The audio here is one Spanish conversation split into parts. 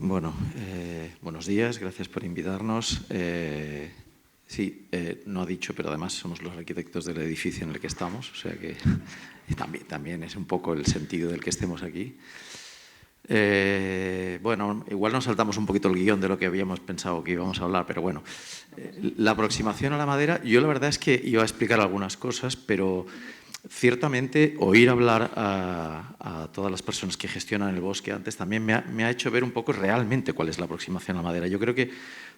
Bueno, buenos días, gracias por invitarnos. Sí, no ha dicho, pero además somos los arquitectos del edificio en el que estamos, o sea que también es un poco el sentido del que estemos aquí. Bueno, igual nos saltamos un poquito el guión de lo que habíamos pensado que íbamos a hablar, pero bueno, la aproximación a la madera, yo la verdad es que iba a explicar algunas cosas, pero ciertamente oír hablar a todas las personas que gestionan el bosque antes también me ha hecho ver un poco realmente cuál es la aproximación a la madera. Yo creo que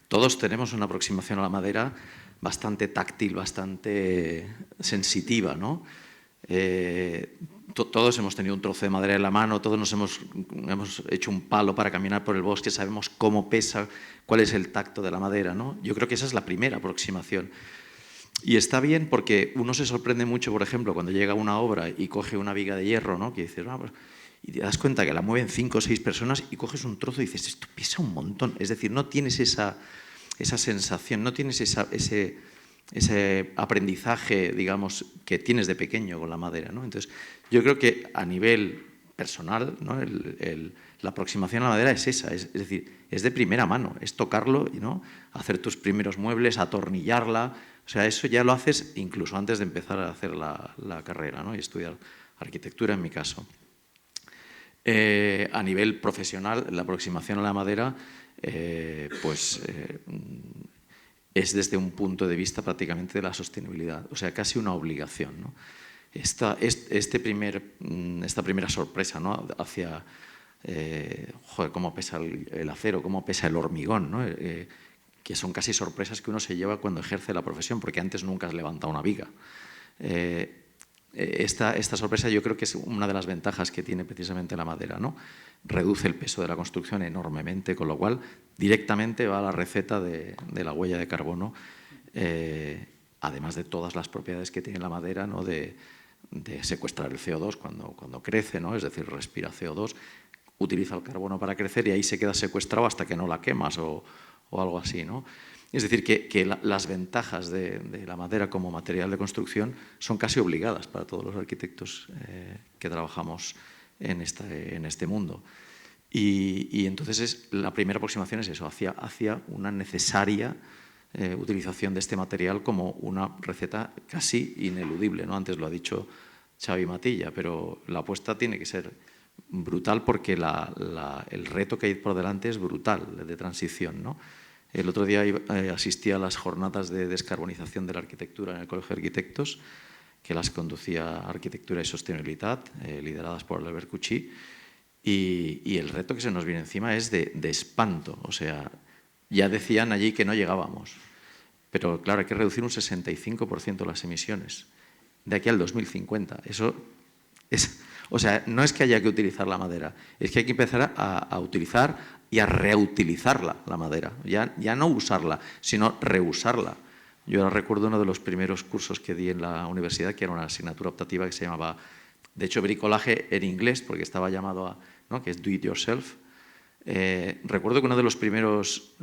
todos tenemos una aproximación a la madera bastante táctil, bastante sensitiva, ¿no? Todos hemos tenido un trozo de madera en la mano, todos hemos hecho un palo para caminar por el bosque, sabemos cómo pesa, cuál es el tacto de la madera, ¿no? Yo creo que esa es la primera aproximación. Y está bien porque uno se sorprende mucho, por ejemplo, cuando llega a una obra y coge una viga de hierro, ¿no? Que dices, pues, y te das cuenta que la mueven 5 o 6 personas y coges un trozo y dices, esto pesa un montón. Es decir, no tienes esa sensación, no tienes ese aprendizaje, digamos, que tienes de pequeño con la madera, ¿no? Entonces, yo creo que a nivel personal, ¿no? La aproximación a la madera es esa, es decir, es de primera mano, es tocarlo, ¿no? Hacer tus primeros muebles, atornillarla, o sea, eso ya lo haces incluso antes de empezar a hacer la carrera, ¿no? Y estudiar arquitectura en mi caso. A nivel profesional, la aproximación a la madera, es desde un punto de vista prácticamente de la sostenibilidad, o sea, casi una obligación, ¿no? Esta primera sorpresa, ¿no? Hacia, joder, cómo pesa el acero, cómo pesa el hormigón, ¿no? Que son casi sorpresas que uno se lleva cuando ejerce la profesión, porque antes nunca has levantado una viga. Esta sorpresa yo creo que es una de las ventajas que tiene precisamente la madera, ¿no? Reduce el peso de la construcción enormemente, con lo cual directamente va a la receta de la huella de carbono, además de todas las propiedades que tiene la madera, ¿no? de secuestrar el CO2 cuando crece, ¿no? Es decir, respira CO2, utiliza el carbono para crecer y ahí se queda secuestrado hasta que no la quemas o algo así, ¿no? Es decir, que las ventajas de la madera como material de construcción son casi obligadas para todos los arquitectos que trabajamos en este mundo. Y entonces la primera aproximación es eso, hacia una necesaria utilización de este material como una receta casi ineludible, ¿no? Antes lo ha dicho Xavi Matilla, pero la apuesta tiene que ser brutal porque el reto que hay por delante es brutal de transición, ¿no? El otro día asistí a las jornadas de descarbonización de la arquitectura en el Colegio de Arquitectos, que las conducía Arquitectura y Sostenibilidad, lideradas por Albert Cuchy, y el reto que se nos viene encima es de espanto. O sea, ya decían allí que no llegábamos, pero claro, hay que reducir un 65% las emisiones de aquí al 2050. Eso es, o sea, no es que haya que utilizar la madera, es que hay que empezar a utilizar y a reutilizarla, la madera. Ya no usarla, sino reusarla. Yo ahora recuerdo uno de los primeros cursos que di en la universidad, que era una asignatura optativa que se llamaba, de hecho, bricolaje en inglés, porque estaba llamado a, ¿no? Que es do it yourself. Recuerdo que uno de los primeros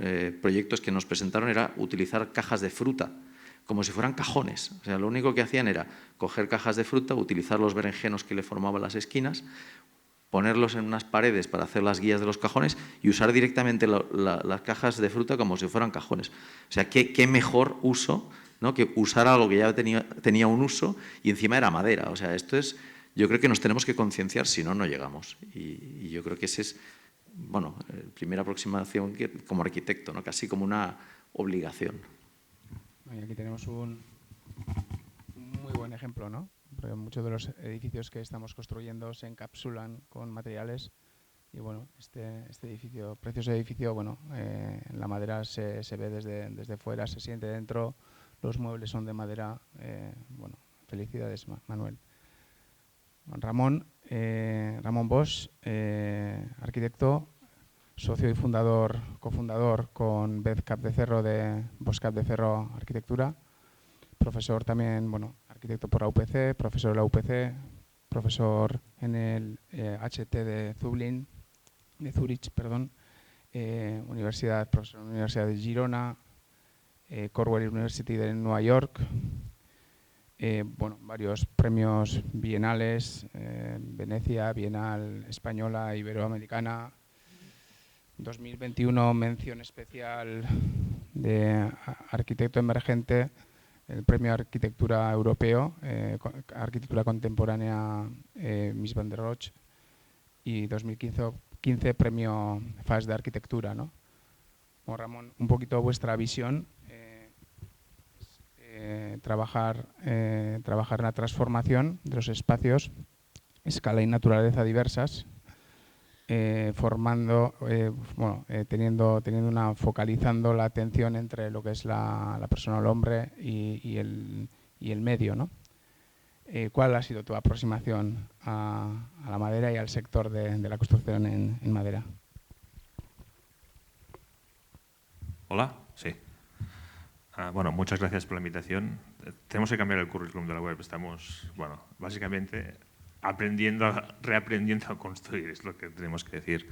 proyectos que nos presentaron era utilizar cajas de fruta, como si fueran cajones. O sea, lo único que hacían era coger cajas de fruta, utilizar los berenjenos que le formaban las esquinas, ponerlos en unas paredes para hacer las guías de los cajones y usar directamente las cajas de fruta como si fueran cajones. O sea, qué mejor uso, ¿no? Que usar algo que ya tenía un uso y encima era madera. O sea, esto es, yo creo que nos tenemos que concienciar, si no, no llegamos. Y yo creo que ese es, bueno, la primera aproximación como arquitecto, ¿no? Casi como una obligación. Y aquí tenemos un muy buen ejemplo, ¿no? Porque muchos de los edificios que estamos construyendo se encapsulan con materiales y bueno, este edificio, precioso edificio, bueno, la madera se ve desde fuera, se siente dentro, los muebles son de madera, bueno, felicidades Manuel. Ramón Bosch, arquitecto, socio y cofundador con Beth Capdecerro de Bosch Capdecerro Arquitectura, profesor también, bueno, arquitecto por la UPC, profesor de la UPC, profesor en el HT de Zurich, perdón, profesor en la Universidad de Girona, Cornell University de Nueva York, bueno, varios premios bienales, Venecia, Bienal Española, Iberoamericana, 2021 mención especial de arquitecto emergente, el premio Arquitectura Europeo, Arquitectura Contemporánea Mies van der Rohe, y 2015 premio FAS de Arquitectura, ¿no? Bueno, Ramón, un poquito vuestra visión, trabajar en la transformación de los espacios, escala y naturaleza diversas, focalizando la atención entre lo que es la persona, el hombre y el medio, ¿no? ¿Cuál ha sido tu aproximación a la madera y al sector de la construcción en madera? Hola, sí. Bueno, muchas gracias por la invitación. Tenemos que cambiar el currículum de la web. Estamos, bueno, básicamente reaprendiendo a construir, es lo que tenemos que decir.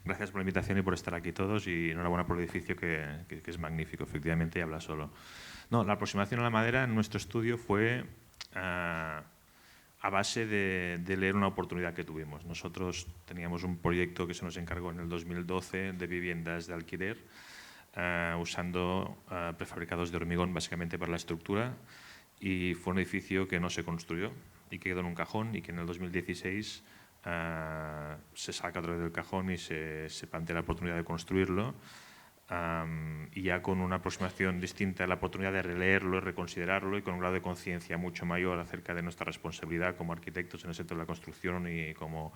Gracias por la invitación y por estar aquí todos, y enhorabuena por el edificio que es magnífico, efectivamente, y habla solo. No, la aproximación a la madera en nuestro estudio fue a base de leer una oportunidad que tuvimos. Nosotros teníamos un proyecto que se nos encargó en el 2012 de viviendas de alquiler, usando prefabricados de hormigón básicamente para la estructura, y fue un edificio que no se construyó y que quedó en un cajón, y que en el 2016 se saca otra vez del cajón y se plantea la oportunidad de construirlo, y ya con una aproximación distinta, la oportunidad de releerlo, reconsiderarlo, y con un grado de conciencia mucho mayor acerca de nuestra responsabilidad como arquitectos en el sector de la construcción y cómo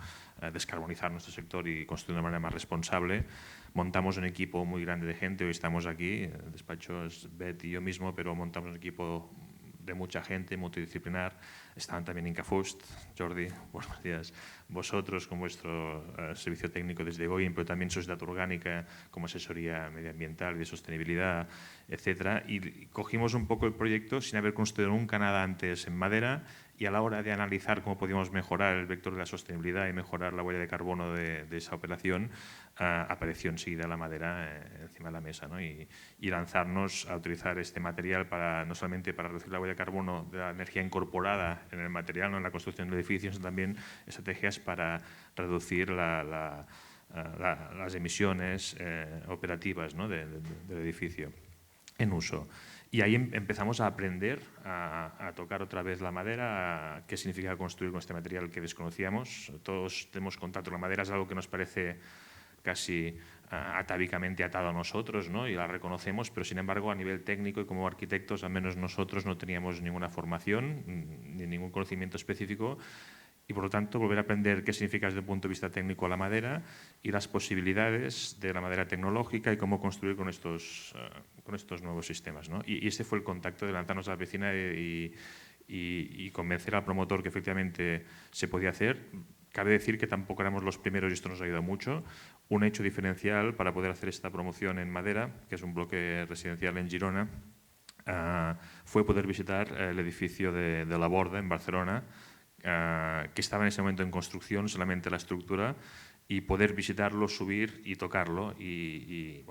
descarbonizar nuestro sector y construir de una manera más responsable. Montamos un equipo muy grande de gente. Hoy estamos aquí, el despacho es Beth y yo mismo, pero montamos un equipo de mucha gente, multidisciplinar. Estaban también Inca Fust, Jordi, buenos días, vosotros con vuestro servicio técnico desde Boeing, pero también Sociedad Orgánica como asesoría medioambiental y de sostenibilidad, etcétera. Y cogimos un poco el proyecto sin haber construido nunca nada antes en madera, y a la hora de analizar cómo podíamos mejorar el vector de la sostenibilidad y mejorar la huella de carbono de esa operación, apareció enseguida la madera encima de la mesa, ¿no? Y lanzarnos a utilizar este material no solamente para reducir la huella de carbono de la energía incorporada en el material, no en la construcción del edificio, sino también estrategias para reducir las emisiones operativas, ¿no? del edificio en uso. Y ahí empezamos a aprender a tocar otra vez la madera, qué significa construir con este material que desconocíamos. Todos tenemos contacto con la madera, es algo que nos parece casi atávicamente atado a nosotros, ¿no? Y la reconocemos, pero sin embargo a nivel técnico y como arquitectos, al menos nosotros no teníamos ninguna formación ni ningún conocimiento específico, y por lo tanto volver a aprender qué significa desde el punto de vista técnico la madera y las posibilidades de la madera tecnológica y cómo construir con estos nuevos sistemas, ¿no? Y ese fue el contacto de lanzarnos a la piscina y convencer al promotor que efectivamente se podía hacer. Cabe decir que tampoco éramos los primeros, y esto nos ha ayudado mucho. Un hecho diferencial para poder hacer esta promoción en madera, que es un bloque residencial en Girona, fue poder visitar el edificio de La Borda en Barcelona, que estaba en ese momento en construcción, solamente la estructura, y poder visitarlo, subir y tocarlo y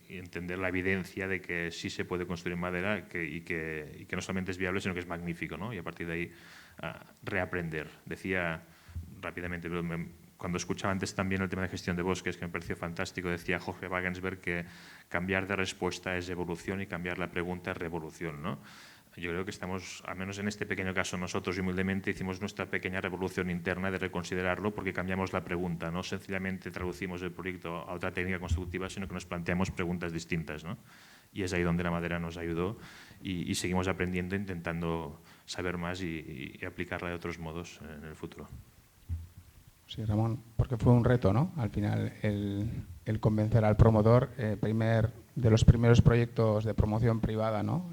entender la evidencia de que sí se puede construir en madera y que no solamente es viable, sino que es magnífico, ¿no? Y a partir de ahí reaprender. Decía rápidamente, cuando escuchaba antes también el tema de gestión de bosques, que me pareció fantástico, decía Jorge Wagensberg que cambiar de respuesta es evolución y cambiar la pregunta es revolución, ¿no? Yo creo que estamos, al menos en este pequeño caso, nosotros humildemente hicimos nuestra pequeña revolución interna de reconsiderarlo, porque cambiamos la pregunta, no sencillamente traducimos el proyecto a otra técnica constructiva, sino que nos planteamos preguntas distintas, ¿no? Y es ahí donde la madera nos ayudó, y seguimos aprendiendo, intentando saber más y aplicarla de otros modos en el futuro. Sí, Ramón, porque fue un reto, ¿no? Al final, el convencer al promotor, de los primeros proyectos de promoción privada, ¿no?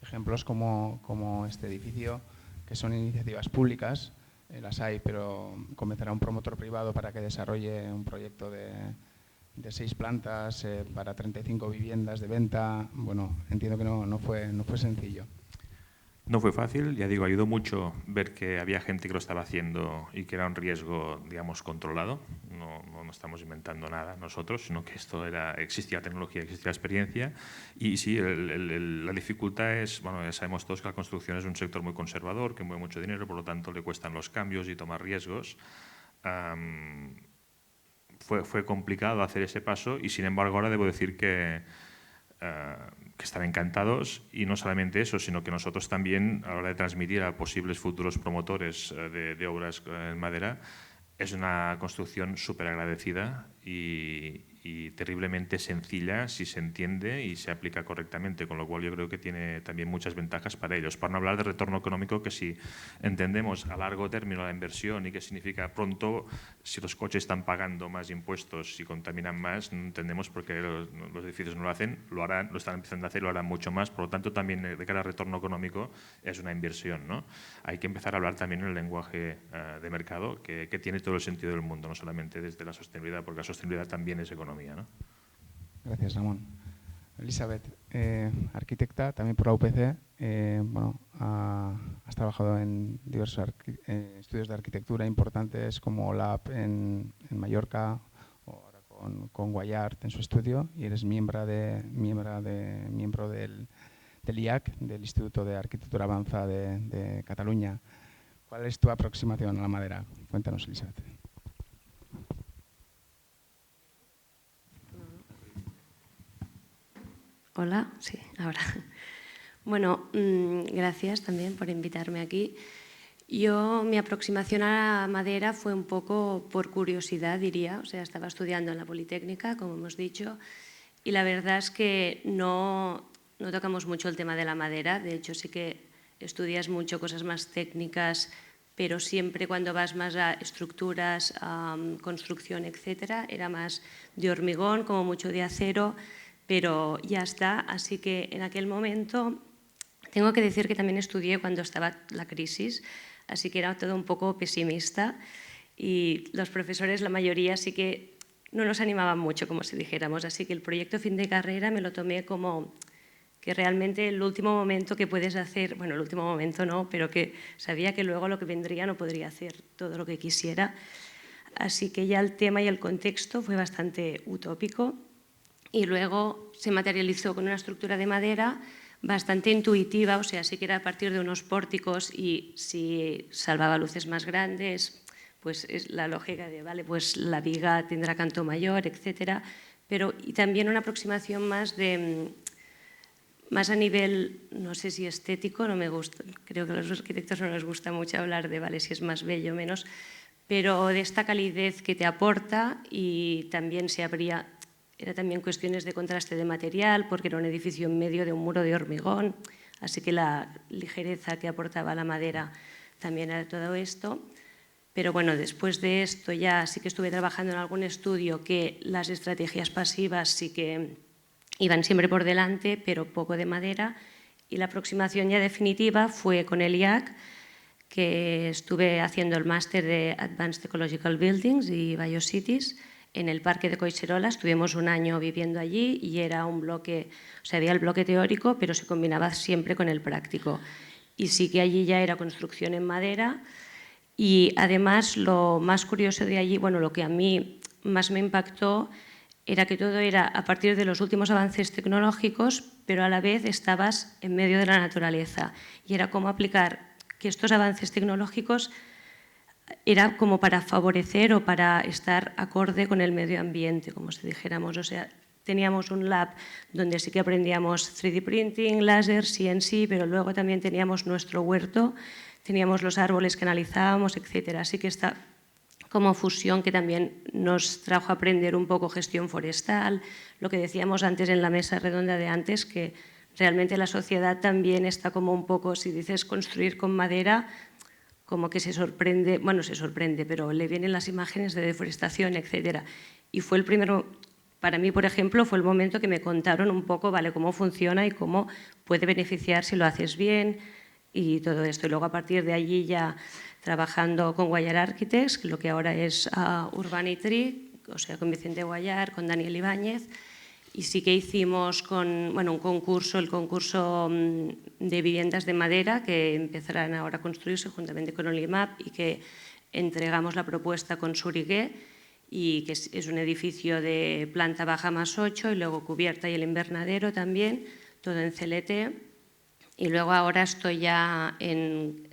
Ejemplos como este edificio, que son iniciativas públicas, las hay, pero convencer a un promotor privado para que desarrolle un proyecto de 6 plantas para 35 viviendas de venta, bueno, entiendo que no fue sencillo. No fue fácil, ya digo, ayudó mucho ver que había gente que lo estaba haciendo y que era un riesgo, digamos, controlado. No estamos inventando nada nosotros, sino que existía tecnología, existía experiencia. Y sí, la dificultad es, bueno, ya sabemos todos que la construcción es un sector muy conservador, que mueve mucho dinero, por lo tanto le cuestan los cambios y tomar riesgos. fue complicado hacer ese paso y, sin embargo, ahora debo decir que están encantados, y no solamente eso, sino que nosotros también, a la hora de transmitir a posibles futuros promotores de obras en madera, es una construcción súper agradecida y terriblemente sencilla si se entiende y se aplica correctamente, con lo cual yo creo que tiene también muchas ventajas para ellos. Para no hablar de retorno económico, que si entendemos a largo término la inversión y qué significa pronto, si los coches están pagando más impuestos y contaminan más, no entendemos por qué los edificios no lo hacen, lo harán, lo están empezando a hacer y lo harán mucho más. Por lo tanto, también de cara al retorno económico es una inversión, ¿no? Hay que empezar a hablar también en el lenguaje de mercado, que tiene todo el sentido del mundo, no solamente desde la sostenibilidad, porque la sostenibilidad también es economía, ¿no? Gracias, Ramón. Elizabeth, arquitecta, también por la UPC. Bueno, has trabajado en diversos estudios de arquitectura importantes como LAB en Mallorca, o ahora con Guayart en su estudio, y eres miembro del IAC, del Instituto de Arquitectura Avanzada de Cataluña. ¿Cuál es tu aproximación a la madera? Cuéntanos, Elizabeth. Hola, sí, ahora. Bueno, gracias también por invitarme aquí. Mi aproximación a la madera fue un poco por curiosidad, diría. O sea, estaba estudiando en la Politécnica, como hemos dicho, y la verdad es que no tocamos mucho el tema de la madera. De hecho, sí que estudias mucho cosas más técnicas, pero siempre cuando vas más a estructuras, construcción, etcétera, era más de hormigón, como mucho de acero, pero ya está. Así que en aquel momento tengo que decir que también estudié cuando estaba la crisis, así que era todo un poco pesimista, y los profesores, la mayoría, sí que no nos animaban mucho, como si dijéramos. Así que el proyecto fin de carrera me lo tomé como que realmente el último momento que puedes hacer, bueno, el último momento no, pero que sabía que luego lo que vendría no podría hacer todo lo que quisiera. Así que ya el tema y el contexto fue bastante utópico, y luego se materializó con una estructura de madera bastante intuitiva, o sea, sí que era a partir de unos pórticos, y si salvaba luces más grandes, pues es la lógica de, vale, pues la viga tendrá canto mayor, etcétera, pero y también una aproximación más a nivel, no sé si estético, no me gusta, creo que a los arquitectos no les gusta mucho hablar de, vale, si es más bello o menos, pero de esta calidez que te aporta. Y también era también cuestiones de contraste de material, porque era un edificio en medio de un muro de hormigón, así que la ligereza que aportaba la madera también era todo esto. Pero bueno, después de esto ya sí que estuve trabajando en algún estudio que las estrategias pasivas sí que iban siempre por delante, pero poco de madera, y la aproximación ya definitiva fue con el IAC, que estuve haciendo el máster de Advanced Ecological Buildings y Biocities en el Parque de Collserola. Estuvimos un año viviendo allí y era un bloque, o sea, había el bloque teórico, pero se combinaba siempre con el práctico. Y sí que allí ya era construcción en madera. Y además lo más curioso de allí, bueno, lo que a mí más me impactó era que todo era a partir de los últimos avances tecnológicos, pero a la vez estabas en medio de la naturaleza. Y era cómo aplicar que estos avances tecnológicos era como para favorecer o para estar acorde con el medio ambiente, como si dijéramos. O sea, teníamos un lab donde sí que aprendíamos 3D printing, láser, CNC, pero luego también teníamos nuestro huerto, teníamos los árboles que analizábamos, etc. Así que esta como fusión que también nos trajo a aprender un poco gestión forestal, lo que decíamos antes en la mesa redonda de antes, que realmente la sociedad también está como un poco, si dices construir con madera, como que se sorprende, bueno, se sorprende, pero le vienen las imágenes de deforestación, etc. Y fue el primero, para mí, por ejemplo, fue el momento que me contaron un poco, vale, cómo funciona y cómo puede beneficiar si lo haces bien y todo esto. Y luego a partir de allí ya trabajando con Guayar Architects, lo que ahora es Urbanitri, o sea, con Vicente Guayar, con Daniel Ibáñez, y sí que hicimos un concurso, el concurso de viviendas de madera, que empezarán ahora a construirse juntamente con Olimap, y que entregamos la propuesta con Surigué, y que es un edificio de planta baja más 8 y luego cubierta y el invernadero también, todo en CLT. Y luego ahora estoy en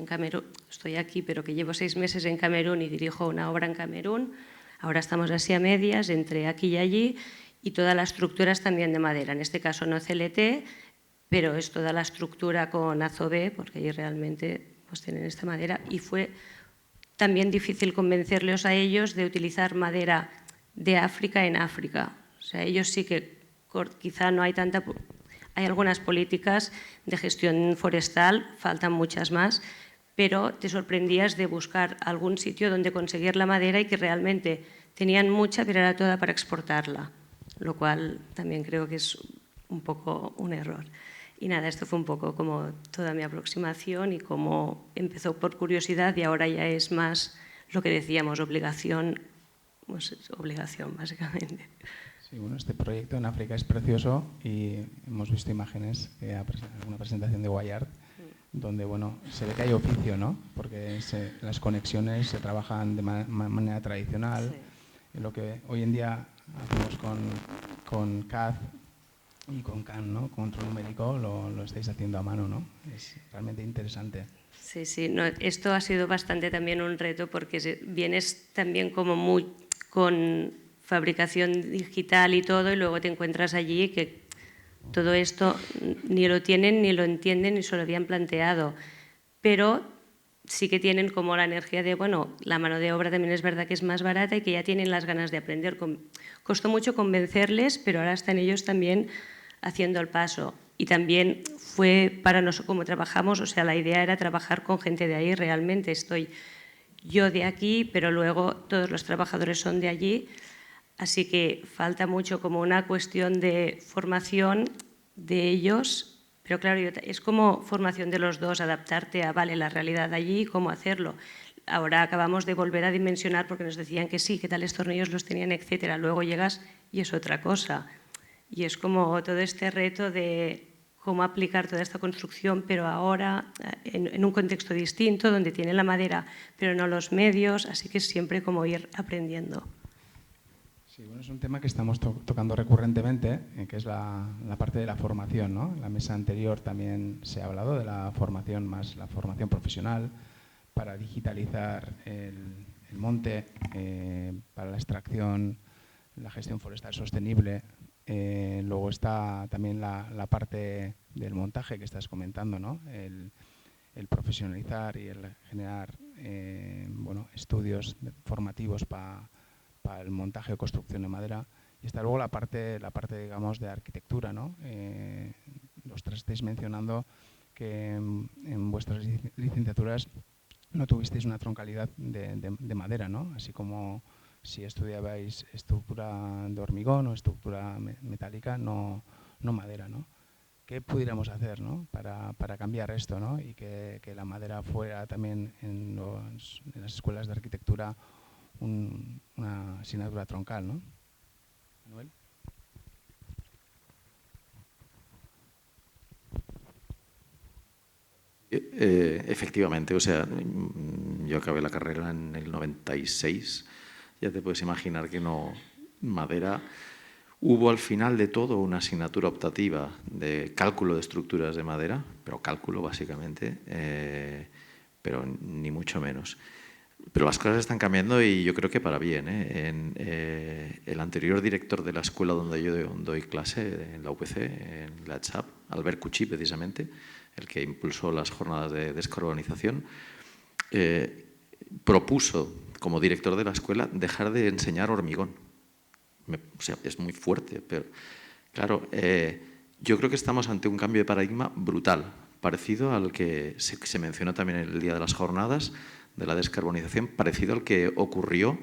Camerún, estoy aquí, pero que llevo 6 meses en Camerún y dirijo una obra en Camerún, Ahora estamos así a medias, entre aquí y allí, y toda la estructura es también de madera. En este caso no CLT, pero es toda la estructura con azobe, porque allí realmente pues, tienen esta madera. Y fue también difícil convencerles a ellos de utilizar madera de África en África. O sea, ellos sí que quizá no hay tanta... Hay algunas políticas de gestión forestal, faltan muchas más, pero te sorprendías de buscar algún sitio donde conseguir la madera y que realmente tenían mucha, pero era toda para exportarla, lo cual también creo que es un poco un error. Y nada, esto fue un poco como toda mi aproximación y cómo empezó por curiosidad y ahora ya es más lo que decíamos, obligación, pues obligación básicamente. Sí, bueno, este proyecto en África es precioso y hemos visto imágenes, una presentación de Guayart, donde bueno, se ve que hay oficio, ¿no? Porque las conexiones se trabajan de manera tradicional. Sí. Lo que hoy en día hacemos con CAD y con CAN, ¿no? Control numérico, lo estáis haciendo a mano, ¿no? Es realmente interesante. Sí, sí. No, esto ha sido bastante también un reto porque vienes también como muy con fabricación digital y todo y luego te encuentras allí que todo esto ni lo tienen, ni lo entienden, ni se lo habían planteado. Pero sí que tienen como la energía de, bueno, la mano de obra también es verdad que es más barata y que ya tienen las ganas de aprender. Costó mucho convencerles, pero ahora están ellos también haciendo el paso. Y también fue para nosotros como trabajamos, o sea, la idea era trabajar con gente de ahí, realmente estoy yo de aquí, pero luego todos los trabajadores son de allí. Así que falta mucho como una cuestión de formación de ellos, pero claro, es como formación de los dos, adaptarte a la realidad de allí y cómo hacerlo. Ahora acabamos de volver a dimensionar porque nos decían que sí, que tales tornillos los tenían, etcétera. Luego llegas y es otra cosa. Y es como todo este reto de cómo aplicar toda esta construcción, pero ahora en un contexto distinto, donde tienen la madera, pero no los medios, así que es siempre como ir aprendiendo. Sí, bueno, es un tema que estamos tocando recurrentemente, que es la parte de la formación, ¿no? En la mesa anterior también se ha hablado de la formación, más la formación profesional para digitalizar el monte, para la extracción, la gestión forestal sostenible. Luego está también la parte del montaje que estás comentando, ¿no? El profesionalizar y el generar bueno, estudios formativos para el montaje o construcción de madera. Y está luego la parte digamos, de arquitectura, ¿no? Los tres estáis mencionando que en vuestras licenciaturas no tuvisteis una troncalidad de madera, ¿no? Así como si estudiabais estructura de hormigón o estructura metálica, no madera, ¿no? ¿Qué pudiéramos hacer, ¿no? para cambiar esto, ¿no? Y que la madera fuera también en las escuelas de arquitectura una asignatura troncal, ¿no? Manuel. Efectivamente, o sea, yo acabé la carrera en el 96, ya te puedes imaginar que no, madera. Hubo al final de todo una asignatura optativa de cálculo de estructuras de madera, pero cálculo básicamente, pero ni mucho menos. Pero las cosas están cambiando y yo creo que para bien. El anterior director de la escuela donde yo doy clase, en la UPC, en la ETSAP, Albert Cuchí, precisamente, el que impulsó las jornadas de descarbonización, propuso, como director de la escuela, dejar de enseñar hormigón. O sea, es muy fuerte, pero claro, yo creo que estamos ante un cambio de paradigma brutal, parecido al que se mencionó también en el Día de las Jornadas de la descarbonización, parecido al que ocurrió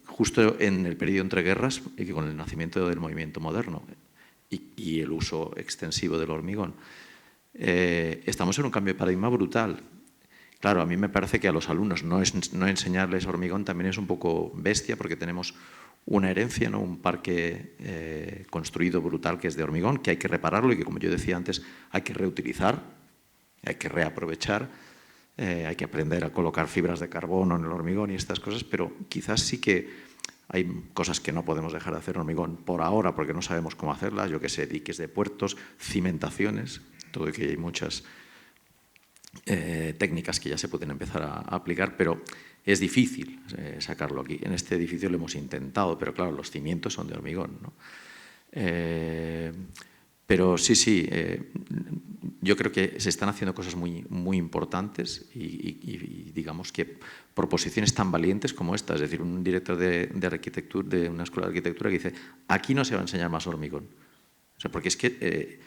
justo en el periodo entre guerras y con el nacimiento del movimiento moderno y el uso extensivo del hormigón. Estamos en un cambio de paradigma brutal. Claro, a mí me parece que a los alumnos no enseñarles hormigón también es un poco bestia porque tenemos una herencia, ¿no? Un parque construido brutal que es de hormigón, que hay que repararlo y que, como yo decía antes, hay que reutilizar, hay que reaprovechar, hay que aprender a colocar fibras de carbono en el hormigón y estas cosas, pero quizás sí que hay cosas que no podemos dejar de hacer en hormigón por ahora porque no sabemos cómo hacerlas, yo qué sé, diques de puertos, cimentaciones, todo que hay muchas técnicas que ya se pueden empezar a aplicar, pero Es difícil sacarlo aquí. En este edificio lo hemos intentado, pero claro, los cimientos son de hormigón, ¿no? Pero sí, yo creo que se están haciendo cosas muy, muy importantes y digamos que proposiciones tan valientes como esta. Es decir, un director de arquitectura, de una escuela de arquitectura que dice, aquí no se va a enseñar más hormigón. O sea, porque es que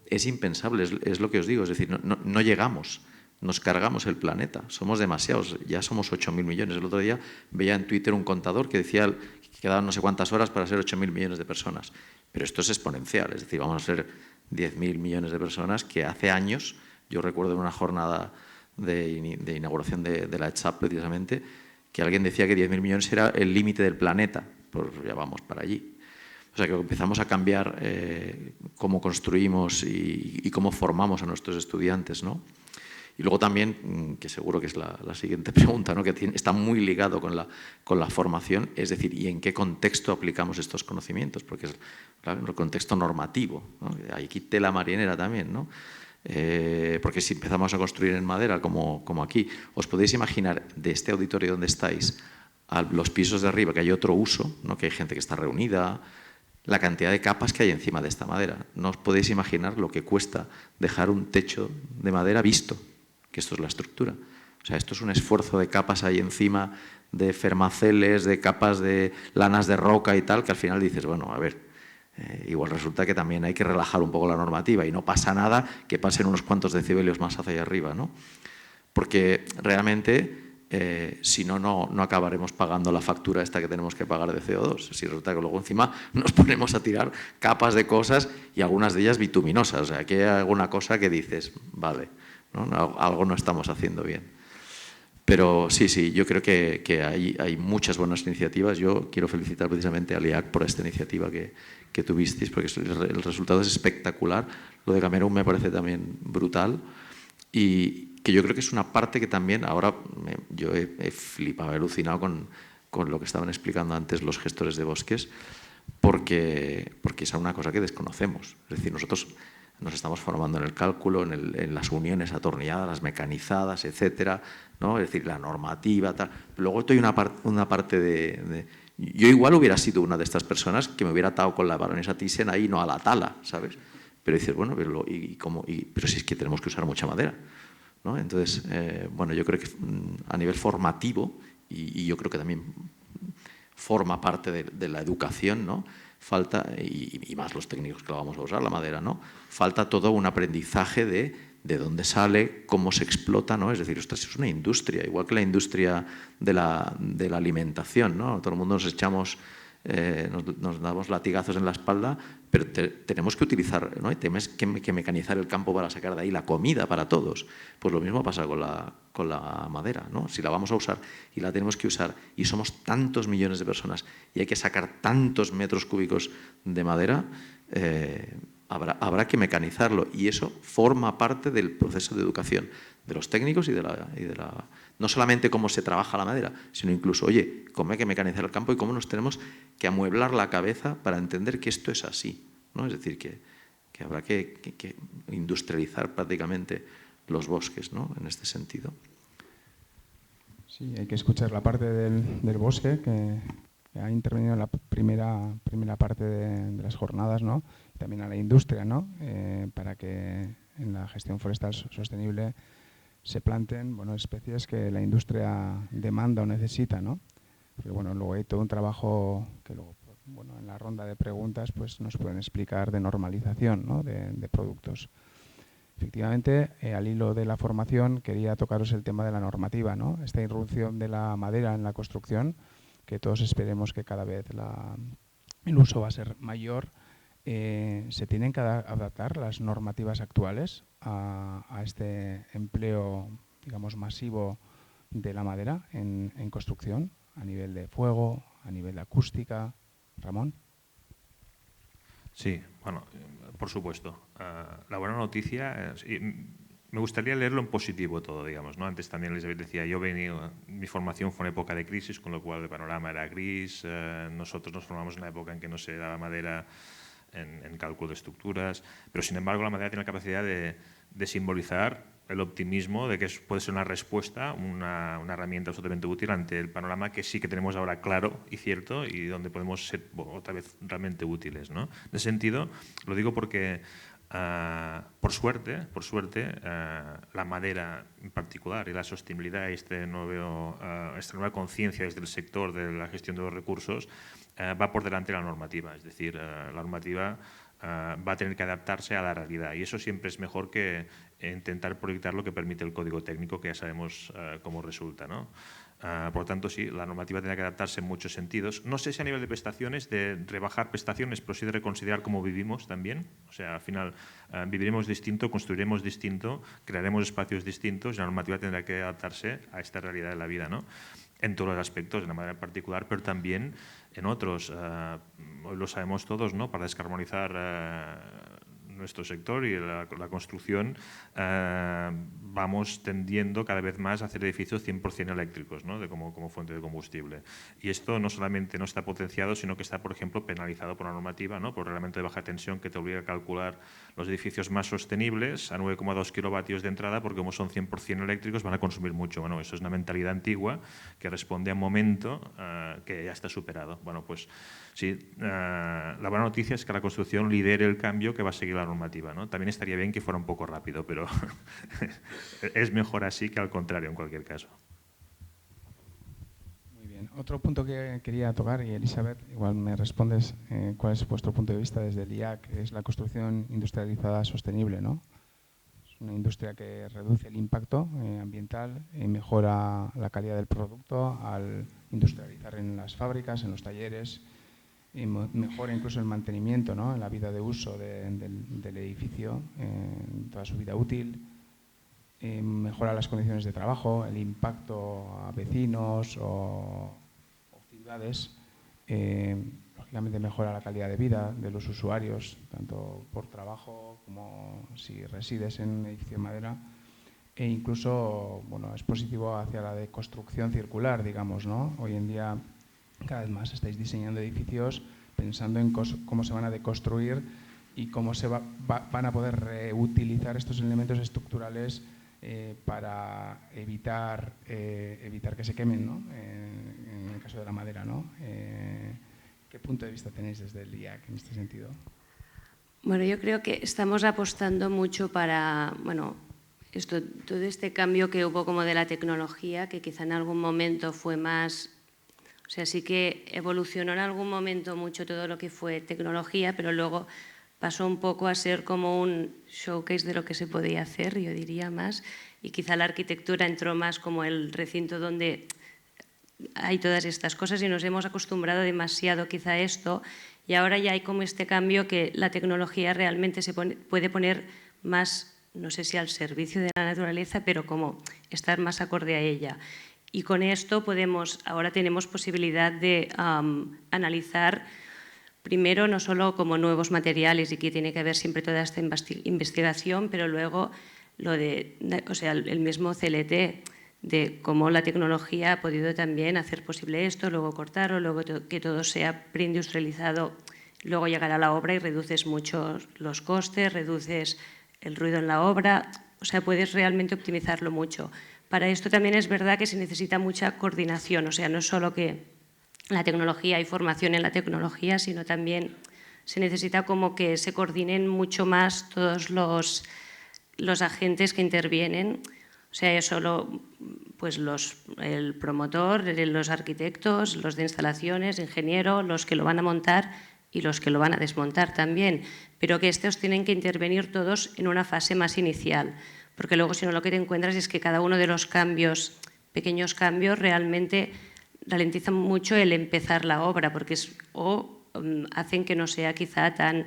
es impensable, es lo que os digo. Es decir, no llegamos, nos cargamos el planeta, somos demasiados, ya somos 8.000 millones. El otro día veía en Twitter un contador que decía que quedaban no sé cuántas horas para ser 8.000 millones de personas. Pero esto es exponencial, es decir, vamos a ser 10.000 millones de personas que hace años, yo recuerdo en una jornada de inauguración de la ETSAP precisamente, que alguien decía que 10.000 millones era el límite del planeta, pues ya vamos para allí. O sea que empezamos a cambiar cómo construimos y cómo formamos a nuestros estudiantes, ¿no? Y luego también, que seguro que es la siguiente pregunta, ¿no? Que está muy ligado con la formación, es decir, ¿y en qué contexto aplicamos estos conocimientos? Porque es claro, en el contexto normativo, ¿no? Aquí tela marinera también, ¿no? Porque si empezamos a construir en madera, como aquí, os podéis imaginar de este auditorio donde estáis, a los pisos de arriba, que hay otro uso, ¿no? Que hay gente que está reunida, la cantidad de capas que hay encima de esta madera. No os podéis imaginar lo que cuesta dejar un techo de madera visto, que esto es la estructura. O sea, esto es un esfuerzo de capas ahí encima, de fermaceles, de capas de lanas de roca y tal, que al final dices, bueno, a ver, igual resulta que también hay que relajar un poco la normativa y no pasa nada que pasen unos cuantos decibelios más hacia arriba, ¿no? Porque realmente, si no acabaremos pagando la factura esta que tenemos que pagar de CO2. Si resulta que luego encima nos ponemos a tirar capas de cosas y algunas de ellas bituminosas. O sea, que hay alguna cosa que dices, vale, ¿no? Algo no estamos haciendo bien. Pero sí, yo creo que hay muchas buenas iniciativas. Yo quiero felicitar precisamente a LIAC por esta iniciativa que tuvisteis, porque el resultado es espectacular. Lo de Camerún me parece también brutal y que yo creo que es una parte que también ahora yo he flipado, he alucinado con lo que estaban explicando antes los gestores de bosques, porque es una cosa que desconocemos. Es decir, nosotros nos estamos formando en el cálculo, en las uniones atornilladas, las mecanizadas, etcétera, ¿no? Es decir, la normativa, tal. Luego hay una parte de... Yo igual hubiera sido una de estas personas que me hubiera atado con la baronesa Thyssen ahí, no a la tala, ¿sabes? Pero dices, bueno, pero si es que tenemos que usar mucha madera, ¿no? Entonces, bueno, yo creo que a nivel formativo, y yo creo que también forma parte de la educación, ¿no? Falta, y más los técnicos que la vamos a usar, la madera, ¿no? Falta todo un aprendizaje de dónde sale, cómo se explota, ¿no? Es decir, esto es una industria, igual que la industria de la alimentación, ¿no? Todo el mundo nos echamos, nos damos latigazos en la espalda, pero tenemos que utilizar, ¿no? Y tenemos que mecanizar el campo para sacar de ahí la comida para todos. Pues lo mismo pasa con la madera, ¿no? Si la vamos a usar y la tenemos que usar y somos tantos millones de personas y hay que sacar tantos metros cúbicos de madera, habrá que mecanizarlo y eso forma parte del proceso de educación de los técnicos y de la no solamente cómo se trabaja la madera, sino incluso, oye, cómo hay que mecanizar el campo y cómo nos tenemos que amueblar la cabeza para entender que esto es así, ¿no? Es decir, que habrá que industrializar prácticamente los bosques, ¿no? En este sentido. Sí, hay que escuchar la parte del bosque que ha intervenido en la primera parte de las jornadas, ¿no? Y también a la industria, ¿no? Para que en la gestión forestal sostenible se planten, bueno, especies que la industria demanda o necesita, ¿no? Porque, bueno, luego hay todo un trabajo que luego, bueno, en la ronda de preguntas pues nos pueden explicar de normalización, ¿no? de productos. Efectivamente, al hilo de la formación quería tocaros el tema de la normativa, ¿no? Esta irrupción de la madera en la construcción, que todos esperemos que cada vez el uso va a ser mayor. ¿Se tienen que adaptar las normativas actuales a este empleo, digamos, masivo de la madera en construcción, a nivel de fuego, a nivel de acústica? Ramón. Sí, bueno, por supuesto. La buena noticia, me gustaría leerlo en positivo todo, digamos, ¿no? Antes también Elizabeth decía, mi formación fue en época de crisis, con lo cual el panorama era gris. Nosotros nos formamos en una época en que no se daba madera en cálculo de estructuras, pero sin embargo la madera tiene la capacidad de simbolizar el optimismo de que puede ser una respuesta, una herramienta absolutamente útil ante el panorama que sí que tenemos ahora claro y cierto y donde podemos ser otra vez realmente útiles, ¿no? En ese sentido, lo digo porque por suerte, la madera en particular y la sostenibilidad y esta nueva conciencia desde el sector de la gestión de los recursos va por delante de la normativa. Es decir, la normativa va a tener que adaptarse a la realidad y eso siempre es mejor que intentar proyectar lo que permite el código técnico, que ya sabemos cómo resulta, ¿no? Por lo tanto, sí, la normativa tendrá que adaptarse en muchos sentidos. No sé si a nivel de prestaciones, de rebajar prestaciones, pero sí de reconsiderar cómo vivimos también. O sea, al final viviremos distinto, construiremos distinto, crearemos espacios distintos y la normativa tendrá que adaptarse a esta realidad de la vida, ¿no? En todos los aspectos, de una manera particular, pero también en otros. Hoy lo sabemos todos, ¿no? Para descarbonizar nuestro sector y la construcción, vamos tendiendo cada vez más a hacer edificios 100% eléctricos, ¿no? como fuente de combustible. Y esto no solamente no está potenciado, sino que está, por ejemplo, penalizado por la normativa, ¿no? Por el reglamento de baja tensión, que te obliga a calcular los edificios más sostenibles a 9,2 kilovatios de entrada, porque como son 100% eléctricos van a consumir mucho. Bueno, eso es una mentalidad antigua que responde a un momento que ya está superado. Bueno, pues sí, la buena noticia es que la construcción lidere el cambio que va a seguir la normativa, ¿no? También estaría bien que fuera un poco rápido, pero es mejor así que al contrario en cualquier caso. Muy bien. Otro punto que quería tocar, y Elisabeth, igual me respondes, ¿cuál es vuestro punto de vista desde el IAC? Es la construcción industrializada sostenible, ¿no? Es una industria que reduce el impacto ambiental y mejora la calidad del producto al industrializar en las fábricas, en los talleres, y mejora incluso el mantenimiento, ¿no? En la vida de uso del edificio, en toda su vida útil, mejora las condiciones de trabajo, el impacto a vecinos o ciudades, lógicamente mejora la calidad de vida de los usuarios, tanto por trabajo como si resides en un edificio de madera, e incluso, bueno, es positivo hacia la de construcción circular, digamos, ¿no? Hoy en día cada vez más estáis diseñando edificios pensando en cómo se van a deconstruir y cómo se van a poder reutilizar estos elementos estructurales para evitar que se quemen, ¿no? En el caso de la madera, ¿no? ¿Qué punto de vista tenéis desde el IAC en este sentido? Bueno, yo creo que estamos apostando mucho para, bueno, todo este cambio que hubo como de la tecnología, que quizá en algún momento fue más... O sea, sí que evolucionó en algún momento mucho todo lo que fue tecnología, pero luego pasó un poco a ser como un showcase de lo que se podía hacer, yo diría más, y quizá la arquitectura entró más como el recinto donde hay todas estas cosas y nos hemos acostumbrado demasiado quizá a esto, y ahora ya hay como este cambio que la tecnología realmente puede poner más, no sé si al servicio de la naturaleza, pero como estar más acorde a ella. Y con esto ahora tenemos posibilidad de analizar primero no solo como nuevos materiales, y que tiene que haber siempre toda esta investigación, pero luego o sea, el mismo CLT, de cómo la tecnología ha podido también hacer posible esto, luego cortarlo, luego que todo sea preindustrializado, luego llegar a la obra y reduces mucho los costes, reduces el ruido en la obra, o sea, puedes realmente optimizarlo mucho. Para esto también es verdad que se necesita mucha coordinación, o sea, no solo que la tecnología, hay formación en la tecnología, sino también se necesita como que se coordinen mucho más todos los agentes que intervienen, o sea, solo pues el promotor, los arquitectos, los de instalaciones, ingeniero, los que lo van a montar y los que lo van a desmontar también, pero que estos tienen que intervenir todos en una fase más inicial, porque luego si no lo que te encuentras es que cada uno de los cambios, pequeños cambios, realmente ralentizan mucho el empezar la obra, porque hacen que no sea quizá tan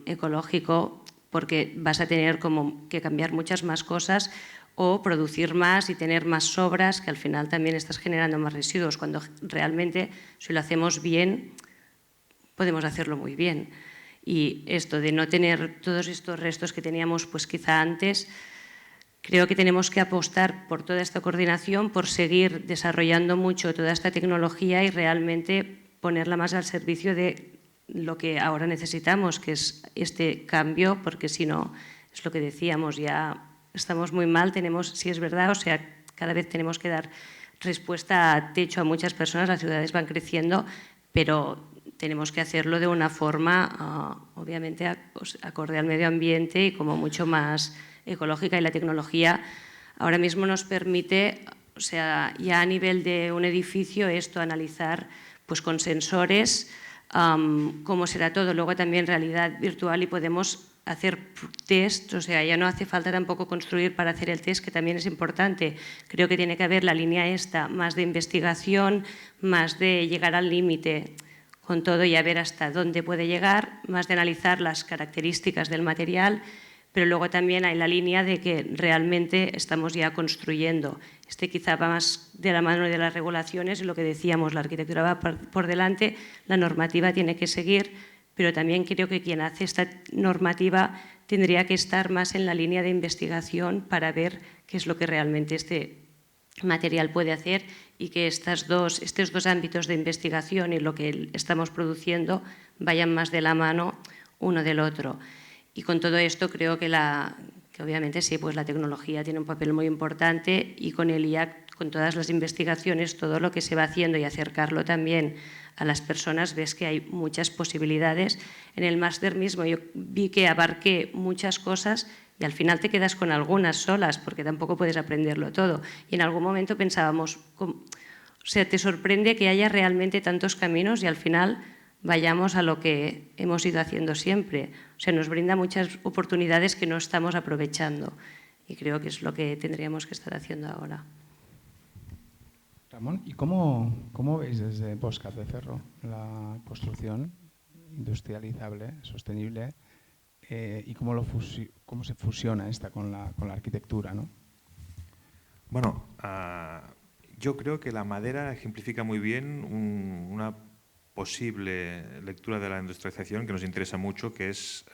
ecológico, porque vas a tener como que cambiar muchas más cosas o producir más y tener más obras, que al final también estás generando más residuos, cuando realmente si lo hacemos bien podemos hacerlo muy bien. Y esto de no tener todos estos restos que teníamos pues quizá antes, creo que tenemos que apostar por toda esta coordinación, por seguir desarrollando mucho toda esta tecnología y realmente ponerla más al servicio de lo que ahora necesitamos, que es este cambio, porque si no, es lo que decíamos, ya estamos muy mal, sí es verdad, o sea, cada vez tenemos que dar respuesta a techo a muchas personas, las ciudades van creciendo, pero tenemos que hacerlo de una forma, obviamente, acorde al medio ambiente y como mucho más ecológica, y la tecnología ahora mismo nos permite, o sea, ya a nivel de un edificio, esto, analizar pues con sensores cómo será todo, luego también realidad virtual, y podemos hacer test, o sea, ya no hace falta tampoco construir para hacer el test, que también es importante. Creo que tiene que haber la línea esta, más de investigación, más de llegar al límite con todo y a ver hasta dónde puede llegar, más de analizar las características del material, pero luego también hay la línea de que realmente estamos ya construyendo. Quizá va más de la mano de las regulaciones, y lo que decíamos, la arquitectura va por delante, la normativa tiene que seguir, pero también creo que quien hace esta normativa tendría que estar más en la línea de investigación para ver qué es lo que realmente este material puede hacer, y que estos dos ámbitos de investigación y lo que estamos produciendo vayan más de la mano uno del otro. Y con todo esto creo que obviamente sí, pues la tecnología tiene un papel muy importante, y con el IAC, con todas las investigaciones, todo lo que se va haciendo y acercarlo también a las personas, ves que hay muchas posibilidades. En el máster mismo yo vi que abarqué muchas cosas y al final te quedas con algunas solas porque tampoco puedes aprenderlo todo. Y en algún momento pensábamos, o sea, te sorprende que haya realmente tantos caminos y al final vayamos a lo que hemos ido haciendo siempre. O sea, nos brinda muchas oportunidades que no estamos aprovechando, y creo que es lo que tendríamos que estar haciendo ahora. Ramón, ¿y cómo veis desde Boscat de Ferro la construcción industrializable, sostenible, y cómo se fusiona esta con la arquitectura, ¿no? Bueno, yo creo que la madera ejemplifica muy bien una posible lectura de la industrialización que nos interesa mucho, que es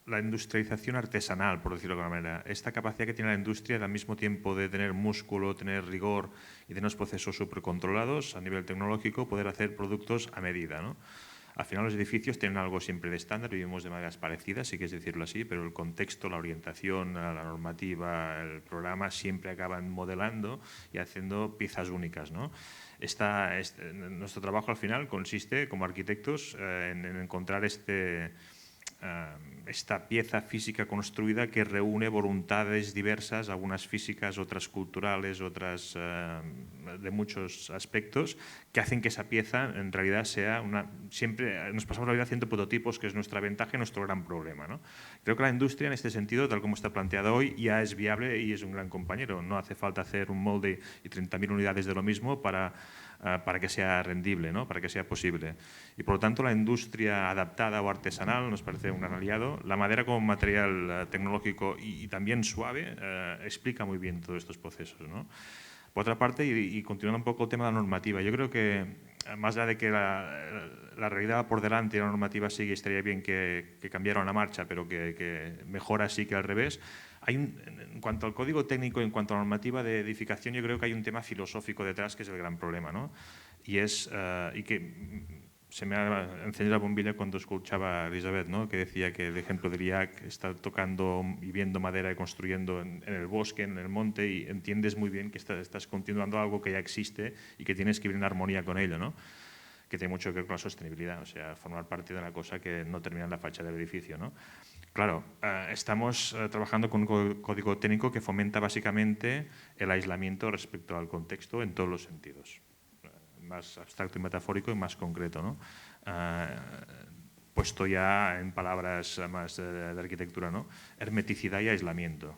la industrialización artesanal, por decirlo de alguna manera. Esta capacidad que tiene la industria de, al mismo tiempo de tener músculo, tener rigor y tener unos procesos súper controlados a nivel tecnológico, poder hacer productos a medida, ¿no? Al final los edificios tienen algo siempre de estándar, vivimos de maneras parecidas, si quieres decirlo así, pero el contexto, la orientación, la normativa, el programa siempre acaban modelando y haciendo piezas únicas, ¿no? Nuestro trabajo al final consiste, como arquitectos, en encontrar esta pieza física construida que reúne voluntades diversas, algunas físicas, otras culturales, otras de muchos aspectos, que hacen que esa pieza en realidad sea siempre nos pasamos la vida haciendo prototipos, que es nuestra ventaja y nuestro gran problema, ¿no? Creo que la industria en este sentido, tal como está planteada hoy, ya es viable y es un gran compañero. No hace falta hacer un molde y 30.000 unidades de lo mismo para que sea rendible, ¿no? Para que sea posible. Y por lo tanto la industria adaptada o artesanal nos parece un gran aliado. La madera como material tecnológico y también suave explica muy bien todos estos procesos, ¿no? Por otra parte, y continuando un poco el tema de la normativa, yo creo que más allá de que la realidad va por delante y la normativa sigue, estaría bien que cambiara una marcha, pero que mejora sí que al revés. En cuanto al código técnico, en cuanto a la normativa de edificación, yo creo que hay un tema filosófico detrás que es el gran problema, ¿no? Y que se me ha encendido la bombilla cuando escuchaba a Elisabeth, ¿no? Que decía que el ejemplo del IAC está tocando y viendo madera y construyendo en el bosque, en el monte, y entiendes muy bien que estás continuando algo que ya existe y que tienes que vivir en armonía con ello, ¿no? Que tiene mucho que ver con la sostenibilidad, o sea, formar parte de una cosa que no termina en la fachada del edificio, ¿no? Claro, estamos trabajando con un código técnico que fomenta básicamente el aislamiento respecto al contexto en todos los sentidos, más abstracto y metafórico y más concreto, ¿no? Puesto ya en palabras más de arquitectura, ¿no? Hermeticidad y aislamiento.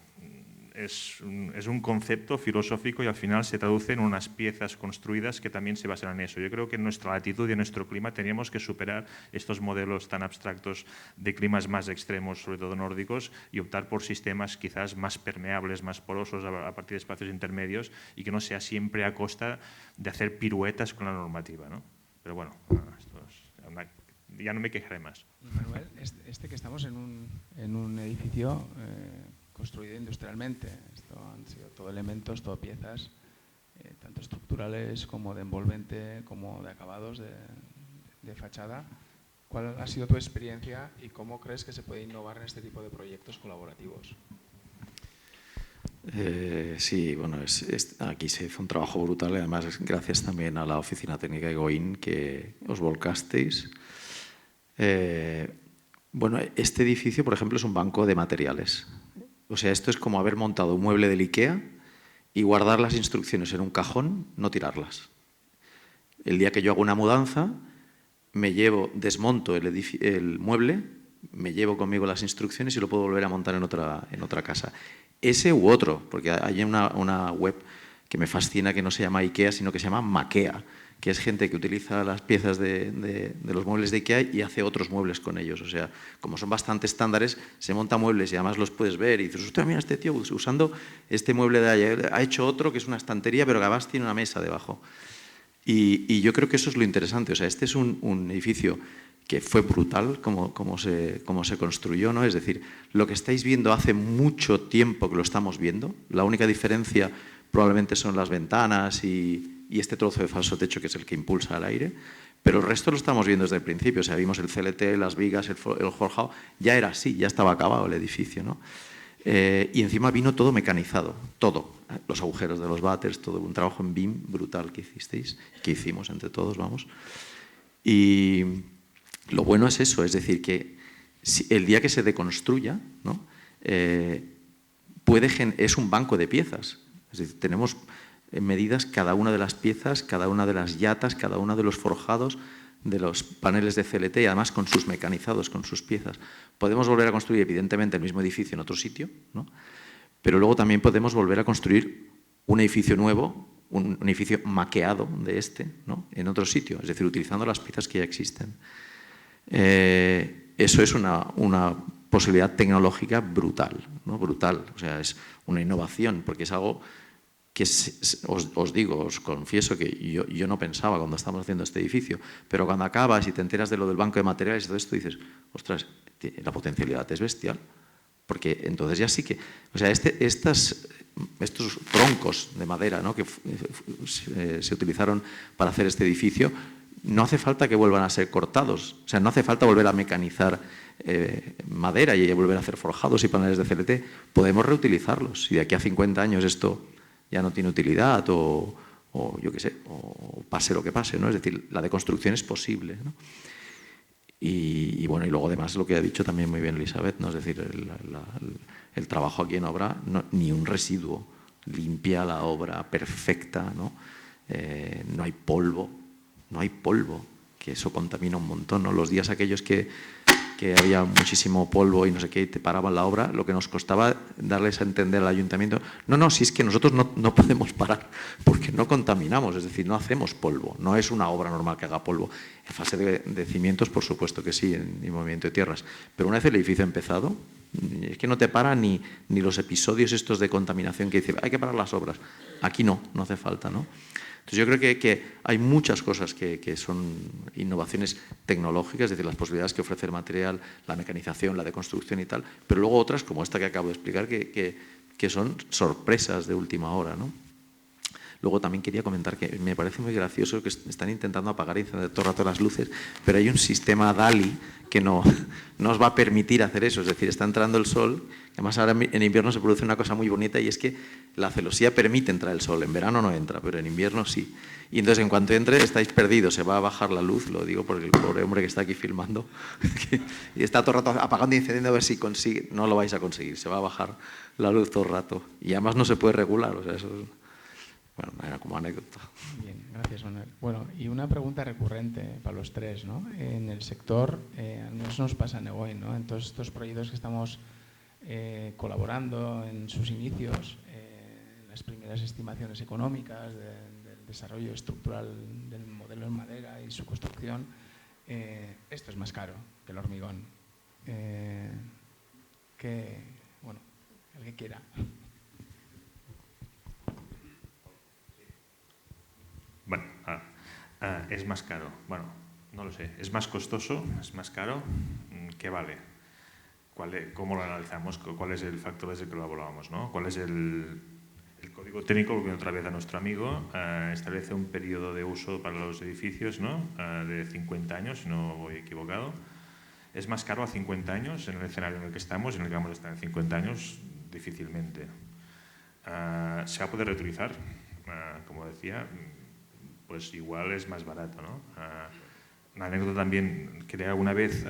Es un concepto filosófico y al final se traduce en unas piezas construidas que también se basan en eso. Yo creo que en nuestra latitud y en nuestro clima teníamos que superar estos modelos tan abstractos de climas más extremos, sobre todo nórdicos, y optar por sistemas quizás más permeables, más porosos a partir de espacios intermedios, y que no sea siempre a costa de hacer piruetas con la normativa, ¿no? Pero bueno, ya no me quejaré más. Manuel, que estamos en un edificio construido industrialmente. Esto han sido todo elementos, todo piezas, tanto estructurales como de envolvente, como de acabados de fachada, ¿Cuál ha sido tu experiencia y cómo crees que se puede innovar en este tipo de proyectos colaborativos? Sí, bueno, aquí se hizo un trabajo brutal y además gracias también a la Oficina Técnica de Goin que os volcasteis. Bueno, este edificio, por ejemplo, es un banco de materiales. O sea, esto es como haber montado un mueble del IKEA y guardar las instrucciones en un cajón, no tirarlas. El día que yo hago una mudanza, desmonto el mueble, me llevo conmigo las instrucciones y lo puedo volver a montar en otra casa. Ese u otro, porque hay una web que me fascina que no se llama IKEA, sino que se llama Makea, que es gente que utiliza las piezas de los muebles de IKEA y hace otros muebles con ellos. O sea, como son bastante estándares, se montan muebles y además los puedes ver y dices, ostras, mira, este tío usando este mueble de ayer ha hecho otro que es una estantería, pero que además tiene una mesa debajo. Y yo creo que eso es lo interesante. O sea, este es un edificio que fue brutal como se construyó, ¿no? Es decir, lo que estáis viendo hace mucho tiempo que lo estamos viendo. La única diferencia probablemente son las ventanas y este trozo de falso techo que es el que impulsa el aire, pero el resto lo estamos viendo desde el principio. O sea, vimos el CLT, las vigas, el forjado, ya era así, ya estaba acabado el edificio, ¿no? Y encima vino todo mecanizado, todo, los agujeros de los váters, todo un trabajo en BIM brutal que hicisteis, que hicimos entre todos, vamos. Y lo bueno es eso, es decir, que el día que se deconstruya, ¿no? Es un banco de piezas, es decir, tenemos medidas cada una de las piezas, cada una de las yatas, cada uno de los forjados, de los paneles de CLT y además con sus mecanizados, con sus piezas. Podemos volver a construir evidentemente el mismo edificio en otro sitio, ¿no? Pero luego también podemos volver a construir un edificio nuevo, un edificio maqueado de ¿no? En otro sitio, es decir, utilizando las piezas que ya existen. Eso es una posibilidad tecnológica brutal, ¿no? Brutal, o sea, es una innovación porque es algo que os digo, os confieso que yo no pensaba cuando estábamos haciendo este edificio, pero cuando acabas y te enteras de lo del banco de materiales y todo esto, dices, ostras, la potencialidad es bestial, porque entonces ya sí que, o sea, estos troncos de madera, ¿no? Que se utilizaron para hacer este edificio, no hace falta que vuelvan a ser cortados, o sea, no hace falta volver a mecanizar madera y volver a hacer forjados y paneles de CLT, podemos reutilizarlos. Si de aquí a 50 años esto ya no tiene utilidad o yo qué sé, o pase lo que pase, ¿no? Es decir, la deconstrucción es posible, ¿no? Y bueno, y luego además lo que ha dicho también muy bien Elisabet, ¿no? Es decir, el trabajo aquí en obra, ni un residuo, limpia la obra, perfecta, ¿no? No hay polvo, que eso contamina un montón, ¿no? Los días aquellos que había muchísimo polvo y no sé qué, y te paraban la obra, lo que nos costaba darles a entender al ayuntamiento, no, si es que nosotros no podemos parar porque no contaminamos, es decir, no hacemos polvo, no es una obra normal que haga polvo. En fase de cimientos, por supuesto que sí, en movimiento de tierras, pero una vez el edificio ha empezado, es que no te para ni los episodios estos de contaminación que dice, hay que parar las obras. Aquí no hace falta, ¿no? Entonces yo creo que hay muchas cosas que son innovaciones tecnológicas, es decir, las posibilidades que ofrece el material, la mecanización, la deconstrucción y tal, pero luego otras como esta que acabo de explicar que son sorpresas de última hora, ¿no? Luego también quería comentar que me parece muy gracioso que están intentando apagar y encender todo el rato las luces, pero hay un sistema DALI que no os va a permitir hacer eso. Es decir, está entrando el sol, además ahora en invierno se produce una cosa muy bonita y es que la celosía permite entrar el sol. En verano no entra, pero en invierno sí. Y entonces en cuanto entre estáis perdidos, se va a bajar la luz, lo digo por el pobre hombre que está aquí filmando, y está todo el rato apagando y encendiendo a ver si consigue. No lo vais a conseguir, se va a bajar la luz todo el rato. Y además no se puede regular, o sea, eso es... Bueno, era como anécdota. Bien, gracias, Manuel. Bueno, y una pregunta recurrente para los tres, ¿no? En el sector, al menos nos pasa en Egoin, ¿no? En todos estos proyectos que estamos colaborando en sus inicios, en las primeras estimaciones económicas del desarrollo estructural del modelo en madera y su construcción, esto es más caro que el hormigón. Bueno, el que quiera. Bueno, es más caro. Bueno, no lo sé. ¿Es más costoso? ¿Es más caro? ¿Qué vale? ¿Cómo lo analizamos? ¿Cuál es el factor desde el que lo evaluamos, ¿no? ¿Cuál es el El código técnico, volviendo otra vez a nuestro amigo, establece un periodo de uso para los edificios, ¿no? De 50 años, si no voy equivocado. Es más caro a 50 años en el escenario en el que estamos, en el que vamos a estar en 50 años, difícilmente. Se va a poder reutilizar, como decía, pues igual es más barato, ¿no? Una anécdota también, que alguna vez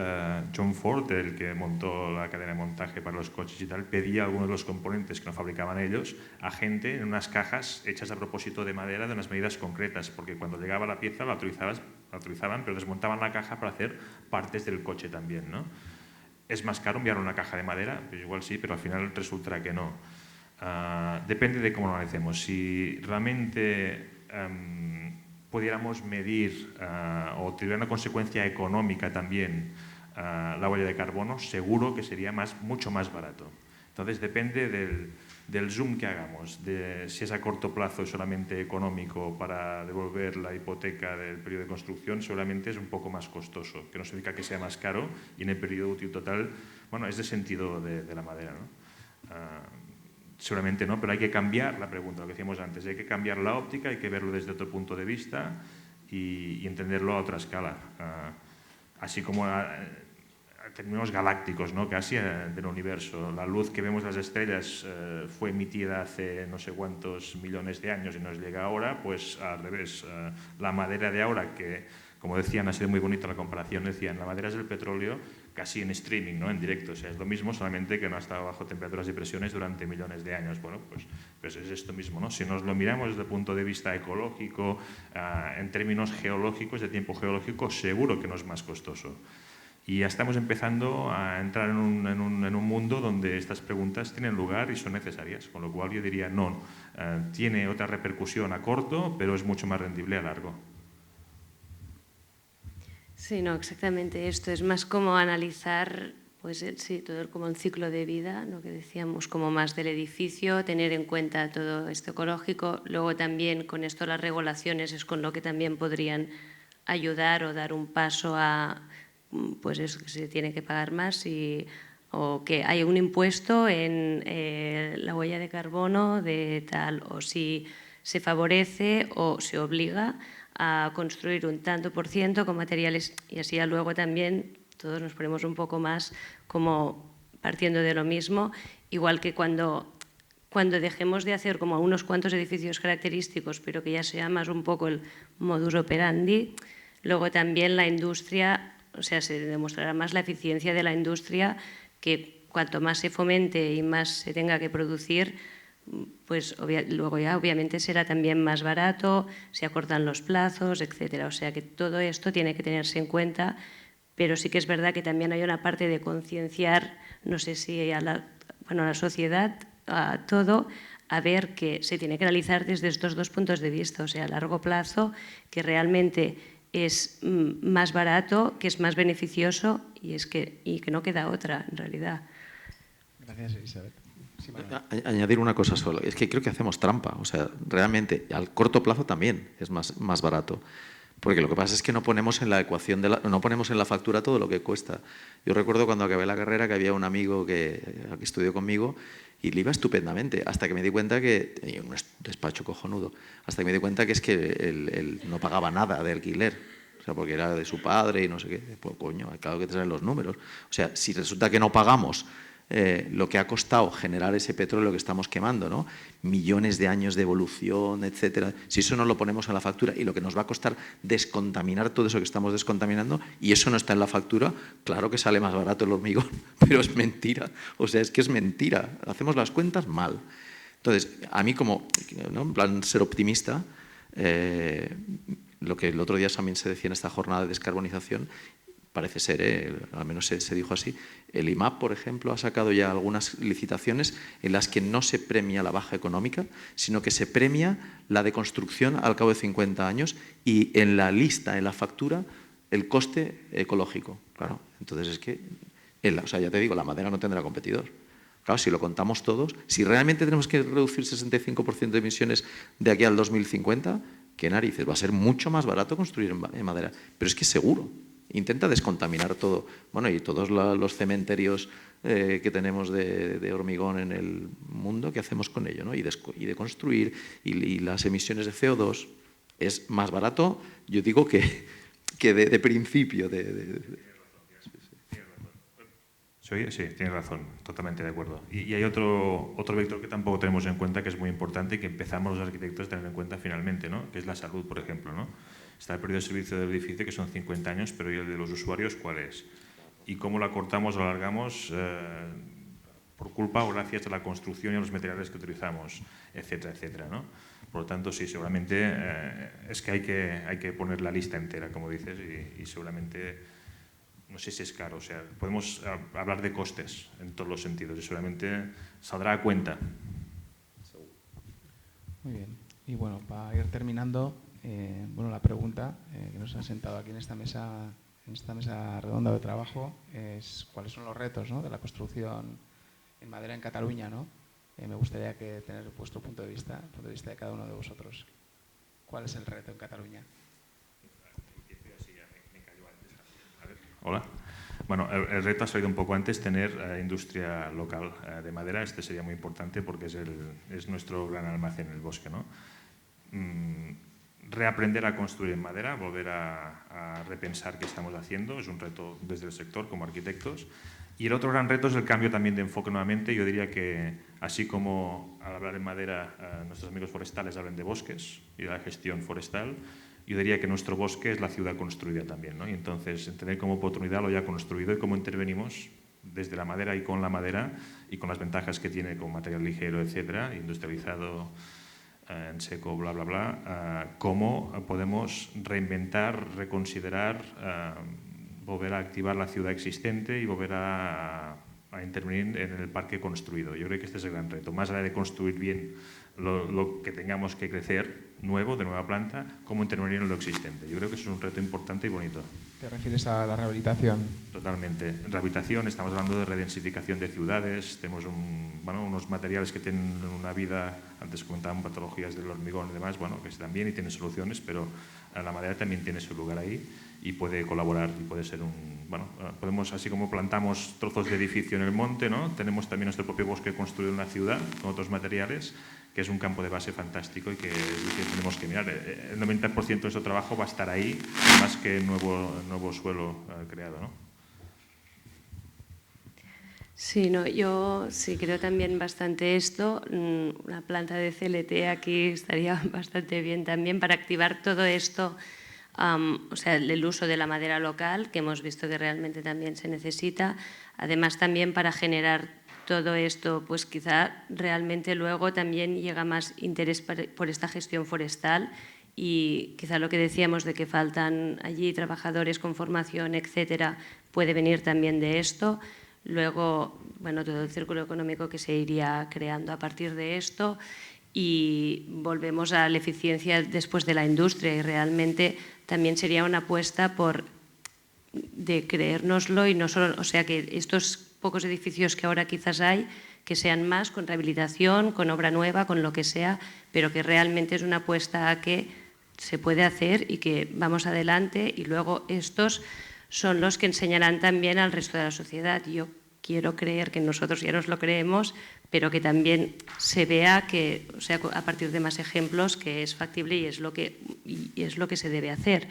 John Ford, el que montó la cadena de montaje para los coches y tal, pedía algunos de los componentes que no fabricaban ellos a gente en unas cajas hechas a propósito de madera de unas medidas concretas, porque cuando llegaba la pieza la autorizaban, pero desmontaban la caja para hacer partes del coche también, ¿no? ¿Es más caro enviar una caja de madera? Pues igual sí, pero al final resultará que no. Depende de cómo lo analicemos. Si realmente pudiéramos medir o tuviera una consecuencia económica también la huella de carbono, seguro que sería mucho más barato. Entonces depende del zoom que hagamos, de si es a corto plazo solamente económico para devolver la hipoteca del periodo de construcción, seguramente es un poco más costoso, que no significa que sea más caro, y en el periodo útil total, bueno, es de sentido de la madera, ¿no? Seguramente no, pero hay que cambiar la pregunta, lo que decíamos antes, hay que cambiar la óptica, hay que verlo desde otro punto de vista y entenderlo a otra escala. Así como a términos galácticos, ¿no? Casi del universo. La luz que vemos en las estrellas fue emitida hace no sé cuántos millones de años y nos llega ahora, pues al revés. La madera de ahora, que como decían, ha sido muy bonita la comparación, decían, la madera es el petróleo casi en streaming, ¿no? En directo, o sea, es lo mismo, solamente que no ha estado bajo temperaturas y presiones durante millones de años. Bueno, pues es esto mismo, ¿no? Si nos lo miramos desde el punto de vista ecológico, en términos geológicos, de tiempo geológico, seguro que no es más costoso. Y ya estamos empezando a entrar en un mundo donde estas preguntas tienen lugar y son necesarias, con lo cual yo diría no, tiene otra repercusión a corto, pero es mucho más rendible a largo. Sí, no, exactamente esto. Es más como analizar, pues sí, todo como el ciclo de vida, lo que decíamos, como más del edificio, tener en cuenta todo esto ecológico. Luego también con esto las regulaciones es con lo que también podrían ayudar o dar un paso a, pues eso, que se tiene que pagar más o que hay un impuesto en la huella de carbono de tal, o si se favorece o se obliga a construir un tanto por ciento con materiales, y así ya luego también todos nos ponemos un poco más como partiendo de lo mismo, igual que cuando dejemos de hacer como unos cuantos edificios característicos, pero que ya sea más un poco el modus operandi, luego también la industria, o sea, se demostrará más la eficiencia de la industria, que cuanto más se fomente y más se tenga que producir, pues luego ya obviamente será también más barato, se acortan los plazos, etcétera. O sea que todo esto tiene que tenerse en cuenta, pero sí que es verdad que también hay una parte de concienciar, no sé si a la sociedad, a todo, a ver que se tiene que analizar desde estos dos puntos de vista, o sea, a largo plazo, que realmente es más barato, que es más beneficioso y que no queda otra, en realidad. Gracias, Isabel. Sí, añadir una cosa solo, es que creo que hacemos trampa, o sea, realmente al corto plazo también es más barato, porque lo que pasa es que no ponemos en la ecuación, no ponemos en la factura todo lo que cuesta. Yo recuerdo cuando acabé la carrera que había un amigo que estudió conmigo y le iba estupendamente, hasta que me di cuenta que, tenía un despacho cojonudo, hasta que me di cuenta que es que él no pagaba nada de alquiler, o sea, porque era de su padre y no sé qué. Pues coño, claro que te salen los números. O sea, si resulta que no pagamos lo que ha costado generar ese petróleo que estamos quemando, ¿no? Millones de años de evolución, etcétera. Si eso no lo ponemos en la factura y lo que nos va a costar descontaminar todo eso que estamos descontaminando, y eso no está en la factura, claro que sale más barato el hormigón, pero es mentira. O sea, es que es mentira. Hacemos las cuentas mal. Entonces, a mí como, ¿no?, en plan ser optimista, lo que el otro día también se decía en esta jornada de descarbonización, parece ser, al menos se dijo así, el IMAP, por ejemplo, ha sacado ya algunas licitaciones en las que no se premia la baja económica, sino que se premia la de construcción al cabo de 50 años y en la lista, en la factura, el coste ecológico. Claro, entonces es que, o sea, ya te digo, la madera no tendrá competidor. Claro, si lo contamos todos, si realmente tenemos que reducir 65% de emisiones de aquí al 2050, ¿qué narices? Va a ser mucho más barato construir en madera, pero es que seguro. Intenta descontaminar todo. Bueno, y todos los cementerios que tenemos de hormigón en el mundo, ¿qué hacemos con ello, ¿no? Y de construir, y las emisiones de CO2 es más barato, yo digo que de principio. Sí, tienes razón, totalmente de acuerdo. Y hay otro vector que tampoco tenemos en cuenta, que es muy importante y que empezamos los arquitectos a tener en cuenta finalmente, ¿no? Que es la salud, por ejemplo, ¿no? Está el periodo de servicio del edificio, que son 50 años, pero ¿y el de los usuarios cuál es? Y cómo lo acortamos o alargamos por culpa o gracias a la construcción y a los materiales que utilizamos, etcétera, etcétera, ¿no? Por lo tanto, sí, seguramente es que hay que poner la lista entera, como dices, y seguramente, no sé si es caro, o sea, podemos hablar de costes en todos los sentidos y seguramente saldrá a cuenta. Muy bien. Y bueno, para ir terminando, bueno, la pregunta que nos ha sentado aquí en esta mesa redonda de trabajo es cuáles son los retos, ¿no?, de la construcción en madera en Cataluña, ¿no? Me gustaría tener vuestro punto de vista, el punto de vista de cada uno de vosotros. ¿Cuál es el reto en Cataluña? Hola. Bueno, el reto ha salido un poco antes, tener industria local de madera. Este sería muy importante porque es nuestro gran almacén en el bosque, ¿no? Reaprender a construir en madera, volver a repensar qué estamos haciendo, es un reto desde el sector como arquitectos. Y el otro gran reto es el cambio también de enfoque nuevamente. Yo diría que así como al hablar en madera nuestros amigos forestales hablan de bosques y de la gestión forestal, yo diría que nuestro bosque es la ciudad construida también, ¿no? Y entonces entender como oportunidad lo ya construido y cómo intervenimos desde la madera y con la madera y con las ventajas que tiene con material ligero, etcétera, industrializado, en seco, bla, bla, bla, cómo podemos reinventar, reconsiderar, volver a activar la ciudad existente y volver a intervenir en el parque construido. Yo creo que este es el gran reto, más allá de construir bien lo que tengamos que crecer nuevo, de nueva planta, cómo intervenir en lo existente. Yo creo que eso es un reto importante y bonito. ¿Te refieres a la rehabilitación? Totalmente. Rehabilitación, estamos hablando de redensificación de ciudades, tenemos unos materiales que tienen una vida, antes comentaban patologías del hormigón y demás, bueno, que están bien y tienen soluciones, pero la madera también tiene su lugar ahí y puede colaborar y puede ser podemos, así como plantamos trozos de edificio en el monte, ¿no? Tenemos también nuestro propio bosque construido en una ciudad con otros materiales, que es un campo de base fantástico y que tenemos que mirar. El 90% de nuestro trabajo va a estar ahí, más que nuevo suelo creado, ¿no? Sí, no, yo sí creo también bastante esto. Una planta de CLT aquí estaría bastante bien también para activar todo esto, o sea, el uso de la madera local, que hemos visto que realmente también se necesita. Además, también para generar todo esto, pues quizá realmente luego también llega más interés por esta gestión forestal y quizá lo que decíamos de que faltan allí trabajadores con formación, etcétera, puede venir también de esto. Luego, bueno, todo el círculo económico que se iría creando a partir de esto y volvemos a la eficiencia después de la industria y realmente también sería una apuesta de creérnoslo y no solo, o sea, que estos pocos edificios que ahora quizás hay, que sean más con rehabilitación, con obra nueva, con lo que sea, pero que realmente es una apuesta a que se puede hacer y que vamos adelante y luego estos son los que enseñarán también al resto de la sociedad. Yo quiero creer que nosotros ya nos lo creemos, pero que también se vea que, o sea, a partir de más ejemplos, que es factible y es lo que se debe hacer.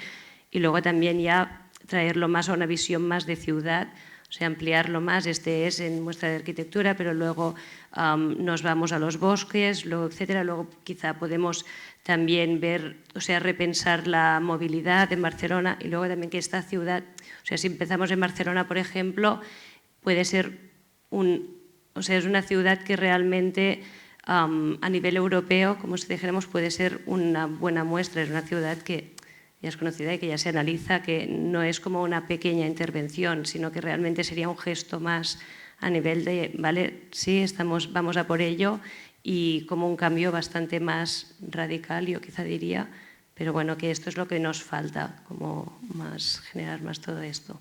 Y luego también ya traerlo más a una visión más de ciudad, o sea, ampliarlo más. Este es en muestra de arquitectura, pero luego nos vamos a los bosques, luego, etcétera. Luego quizá podemos también ver, o sea, repensar la movilidad en Barcelona y luego también que esta ciudad, o sea, si empezamos en Barcelona, por ejemplo, puede ser o sea, es una ciudad que realmente a nivel europeo, como si dijéramos, puede ser una buena muestra. Es una ciudad que ya es conocida y que ya se analiza, que no es como una pequeña intervención, sino que realmente sería un gesto más a nivel de, vale, sí, vamos a por ello y como un cambio bastante más radical, yo quizá diría, pero bueno, que esto es lo que nos falta, como más generar más todo esto.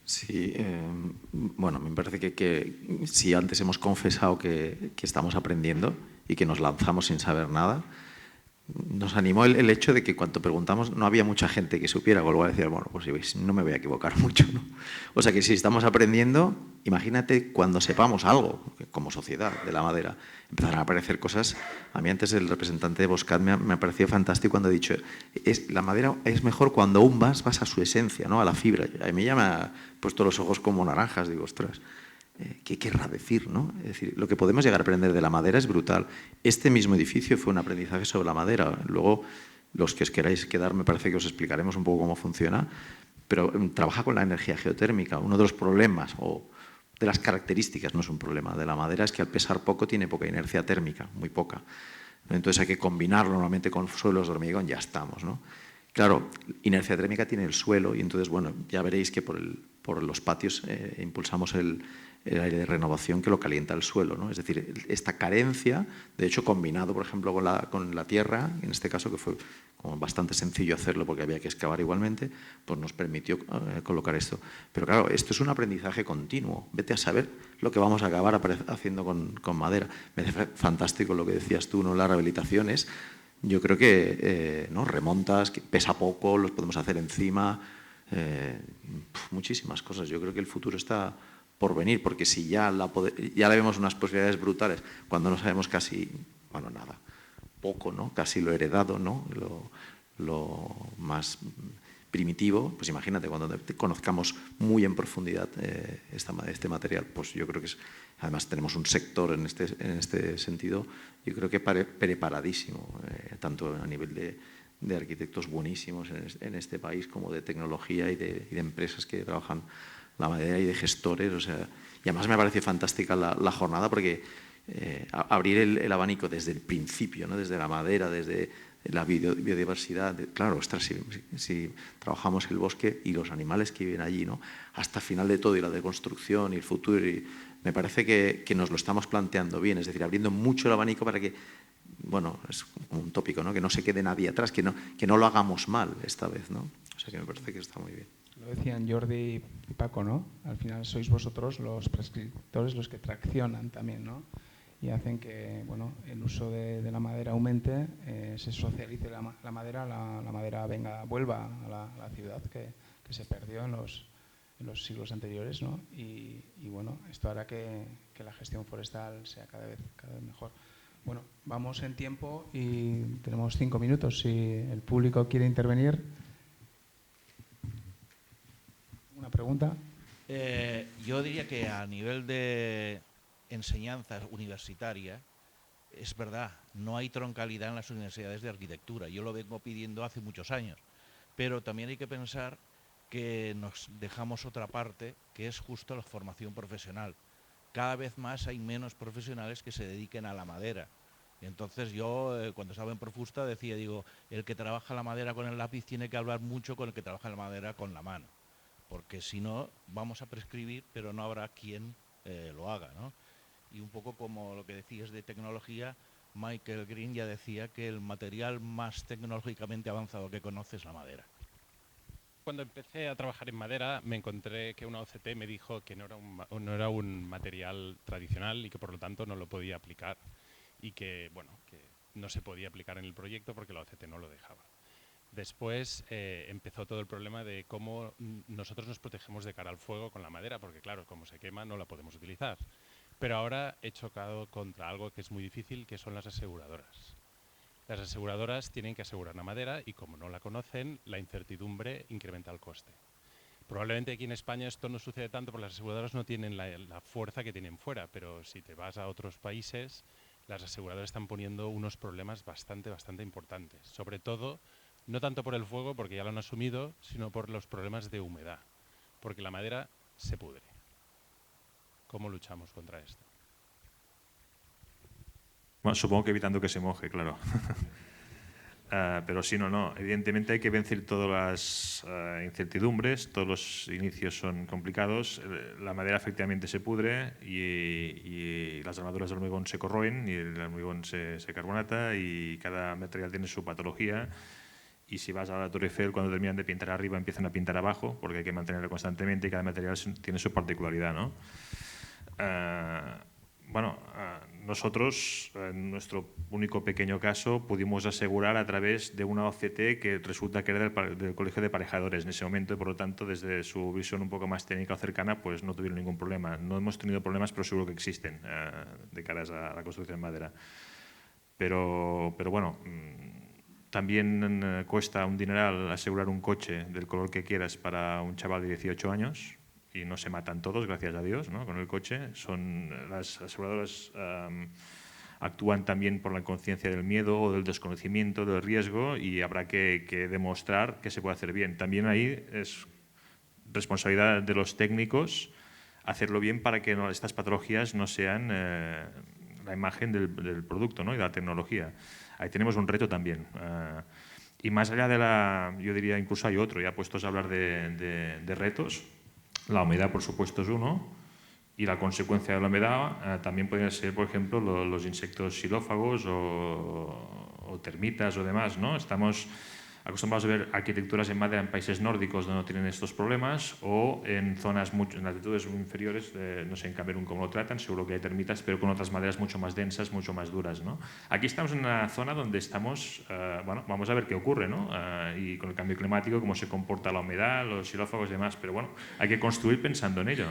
Sí, bueno, me parece que si antes hemos confesado que estamos aprendiendo y que nos lanzamos sin saber nada, nos animó el hecho de que cuando preguntamos no había mucha gente que supiera, con lo cual decía, bueno, pues no me voy a equivocar mucho, ¿no? O sea que si estamos aprendiendo, imagínate cuando sepamos algo, como sociedad, de la madera, empezarán a aparecer cosas. A mí antes el representante de Boscat me ha parecido fantástico cuando ha dicho, la madera es mejor cuando aún vas a su esencia, ¿no? A la fibra. A mí ya me ha puesto los ojos como naranjas, digo, ostras, ¿qué querrá decir, no? Es decir, lo que podemos llegar a aprender de la madera es brutal. Este mismo edificio fue un aprendizaje sobre la madera. Luego, los que os queráis quedar, me parece que os explicaremos un poco cómo funciona, pero trabaja con la energía geotérmica. Uno de los problemas, o de las características, no es un problema, de la madera es que al pesar poco tiene poca inercia térmica, muy poca. Entonces hay que combinarlo normalmente con suelos de hormigón, ya estamos, ¿no? Claro, inercia térmica tiene el suelo y entonces, bueno, ya veréis que por los patios impulsamos el aire de renovación que lo calienta el suelo, ¿no? Es decir, esta carencia, de hecho, combinado, por ejemplo, con la tierra, en este caso, que fue como bastante sencillo hacerlo porque había que excavar igualmente, pues nos permitió colocar esto. Pero claro, esto es un aprendizaje continuo. Vete a saber lo que vamos a acabar haciendo con madera. Me parece fantástico lo que decías tú, ¿no? Las rehabilitaciones. Yo creo que ¿no? Remontas, que pesa poco, los podemos hacer encima, muchísimas cosas. Yo creo que el futuro está por venir, porque si ya le vemos unas posibilidades brutales, cuando no sabemos casi, bueno, nada, poco, ¿no? Casi lo heredado, ¿no? Lo más primitivo, pues imagínate, cuando conozcamos muy en profundidad este material, pues yo creo que además tenemos un sector en este sentido, yo creo que preparadísimo, tanto a nivel de arquitectos buenísimos en este país, como de tecnología y de empresas que trabajan la madera y de gestores. O sea, y además me parece fantástica la jornada porque abrir el abanico desde el principio, ¿no? Desde la madera, desde la biodiversidad, claro, ostras, si trabajamos el bosque y los animales que viven allí, ¿no? Hasta el final de todo, y la deconstrucción y el futuro, y me parece que nos lo estamos planteando bien, es decir, abriendo mucho el abanico para que, bueno, es como un tópico, ¿no? Que no se quede nadie atrás, que no lo hagamos mal esta vez, ¿no? O sea que me parece que está muy bien. Lo decían Jordi y Paco, ¿no? Al final sois vosotros los prescriptores los que traccionan también, ¿no? Y hacen que, bueno, el uso de la madera aumente, se socialice la madera, la madera vuelva a la ciudad que se perdió en los siglos anteriores, ¿no? Y bueno, esto hará que la gestión forestal sea cada vez mejor. Bueno, vamos en tiempo y tenemos 5 minutos. Si el público quiere intervenir. ¿Una pregunta? Yo diría que a nivel de enseñanza universitaria, es verdad, no hay troncalidad en las universidades de arquitectura. Yo lo vengo pidiendo hace muchos años. Pero también hay que pensar que nos dejamos otra parte, que es justo la formación profesional. Cada vez más hay menos profesionales que se dediquen a la madera. Entonces yo, cuando estaba en Profusta, decía, el que trabaja la madera con el lápiz tiene que hablar mucho con el que trabaja la madera con la mano. Porque si no, vamos a prescribir, pero no habrá quien lo haga, ¿no? Y un poco como lo que decías de tecnología, Michael Green ya decía que el material más tecnológicamente avanzado que conoce es la madera. Cuando empecé a trabajar en madera me encontré que una OCT me dijo que no era un material tradicional y que por lo tanto no lo podía aplicar y que, bueno, que no se podía aplicar en el proyecto porque la OCT no lo dejaba. Después empezó todo el problema de cómo nosotros nos protegemos de cara al fuego con la madera, porque claro, como se quema no la podemos utilizar. Pero ahora he chocado contra algo que es muy difícil, que son las aseguradoras. Las aseguradoras tienen que asegurar la madera y como no la conocen, la incertidumbre incrementa el coste. Probablemente aquí en España esto no sucede tanto porque las aseguradoras no tienen la fuerza que tienen fuera, pero si te vas a otros países, las aseguradoras están poniendo unos problemas bastante importantes. Sobre todo, no tanto por el fuego, porque ya lo han asumido, sino por los problemas de humedad, porque la madera se pudre. ¿Cómo luchamos contra esto? Bueno, supongo que evitando que se moje, claro. Pero sí, no. Evidentemente hay que vencer todas las incertidumbres, todos los inicios son complicados, la madera efectivamente se pudre y las armaduras de hormigón se corroen y el hormigón se carbonata y cada material tiene su patología. Y si vas a la Torre Eiffel, cuando terminan de pintar arriba, empiezan a pintar abajo, porque hay que mantenerlo constantemente y cada material tiene su particularidad, ¿no? Bueno, nosotros, en nuestro único pequeño caso, pudimos asegurar a través de una OCT que resulta que era del Colegio de Aparejadores en ese momento y, por lo tanto, desde su visión un poco más técnica o cercana, pues no tuvieron ningún problema. No hemos tenido problemas, pero seguro que existen de cara a la construcción en madera. Pero bueno, también cuesta un dineral asegurar un coche del color que quieras para un chaval de 18 años. Y no se matan todos, gracias a Dios, ¿no? Con el coche. Las aseguradoras actúan también por la conciencia del miedo o del desconocimiento, del riesgo, y habrá que demostrar que se puede hacer bien. También ahí es responsabilidad de los técnicos hacerlo bien para que estas patologías no sean la imagen del producto, ¿no? Y de la tecnología. Ahí tenemos un reto también. Y más allá yo diría, incluso hay otro, ya puestos a hablar de retos. La humedad, por supuesto, es uno, y la consecuencia de la humedad también podrían ser, por ejemplo, los insectos xilófagos o termitas o demás, ¿no? Estamos acostumbrados a ver arquitecturas en madera en países nórdicos donde no tienen estos problemas, o en zonas en latitudes muy inferiores, no sé en Camerún cómo lo tratan, seguro que hay termitas, pero con otras maderas mucho más densas, mucho más duras, ¿no? Aquí estamos en una zona donde estamos, bueno, vamos a ver qué ocurre, ¿no? Y con el cambio climático, cómo se comporta la humedad, los xilófagos y demás, pero bueno, hay que construir pensando en ello.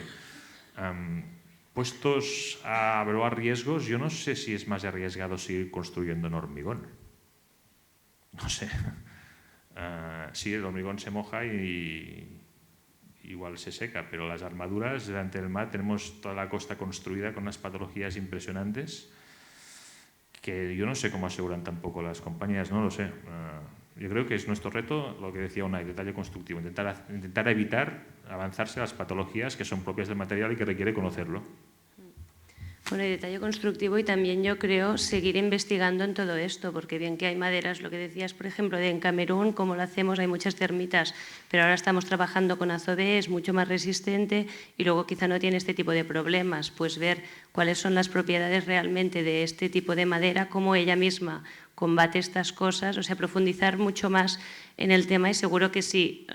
Puestos a evaluar riesgos, yo no sé si es más arriesgado seguir construyendo en hormigón. No sé. Sí, el hormigón se moja y igual se seca, pero las armaduras delante del mar tenemos toda la costa construida con unas patologías impresionantes que yo no sé cómo aseguran tampoco las compañías, no lo sé. Yo creo que es nuestro reto, lo que decía Unai, detalle constructivo, intentar evitar avanzarse a las patologías que son propias del material y que requiere conocerlo. Bueno, y detalle constructivo, y también yo creo seguir investigando en todo esto, porque bien que hay maderas, lo que decías, por ejemplo, en Camerún, como lo hacemos, hay muchas termitas, pero ahora estamos trabajando con Azobe, es mucho más resistente y luego quizá no tiene este tipo de problemas, pues ver cuáles son las propiedades realmente de este tipo de madera, cómo ella misma combate estas cosas, o sea, profundizar mucho más en el tema, y seguro que sí,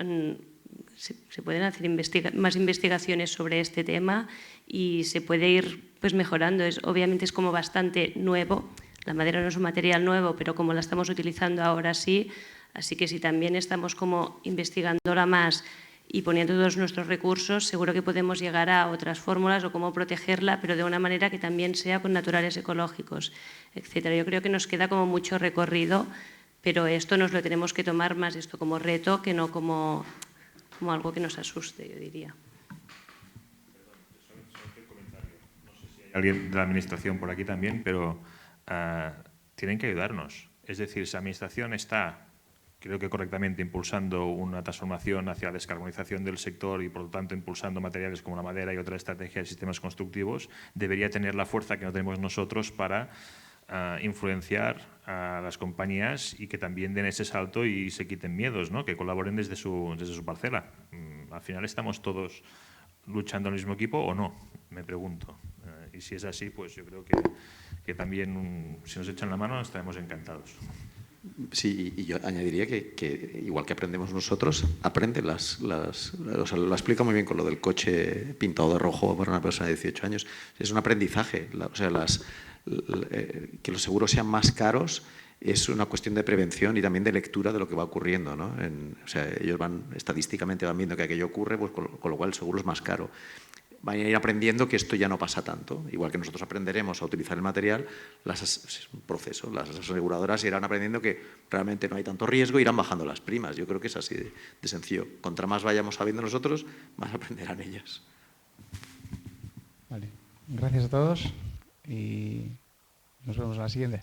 se pueden hacer más investigaciones sobre este tema y se puede ir pues mejorando. Obviamente es como bastante nuevo, la madera no es un material nuevo, pero como la estamos utilizando ahora sí, así que si también estamos como investigándola más y poniendo todos nuestros recursos, seguro que podemos llegar a otras fórmulas o cómo protegerla, pero de una manera que también sea con naturales ecológicos, etcétera. Yo creo que nos queda como mucho recorrido, pero esto nos lo tenemos que tomar más esto como reto que no como algo que nos asuste, yo diría. Alguien de la Administración por aquí también, pero tienen que ayudarnos. Es decir, si la Administración está, creo que correctamente, impulsando una transformación hacia la descarbonización del sector y, por lo tanto, impulsando materiales como la madera y otras estrategias de sistemas constructivos, debería tener la fuerza que no tenemos nosotros para influenciar a las compañías y que también den ese salto y se quiten miedos, ¿no? Que colaboren desde su parcela. Al final, ¿estamos todos luchando en el mismo equipo o no? Me pregunto. Y si es así, pues yo creo que también, si nos echan la mano, estaremos encantados. Sí, y yo añadiría que igual que aprendemos nosotros, aprenden o sea, lo explica muy bien con lo del coche pintado de rojo para una persona de 18 años. Es un aprendizaje. O sea, que los seguros sean más caros es una cuestión de prevención y también de lectura de lo que va ocurriendo, ¿no? O sea, ellos estadísticamente van viendo que aquello ocurre, pues con lo cual el seguro es más caro. Van a ir aprendiendo que esto ya no pasa tanto. Igual que nosotros aprenderemos a utilizar el material, es un proceso. Las aseguradoras irán aprendiendo que realmente no hay tanto riesgo, irán bajando las primas. Yo creo que es así de sencillo. Contra más vayamos sabiendo nosotros, más aprenderán ellas. Vale. Gracias a todos y nos vemos en la siguiente.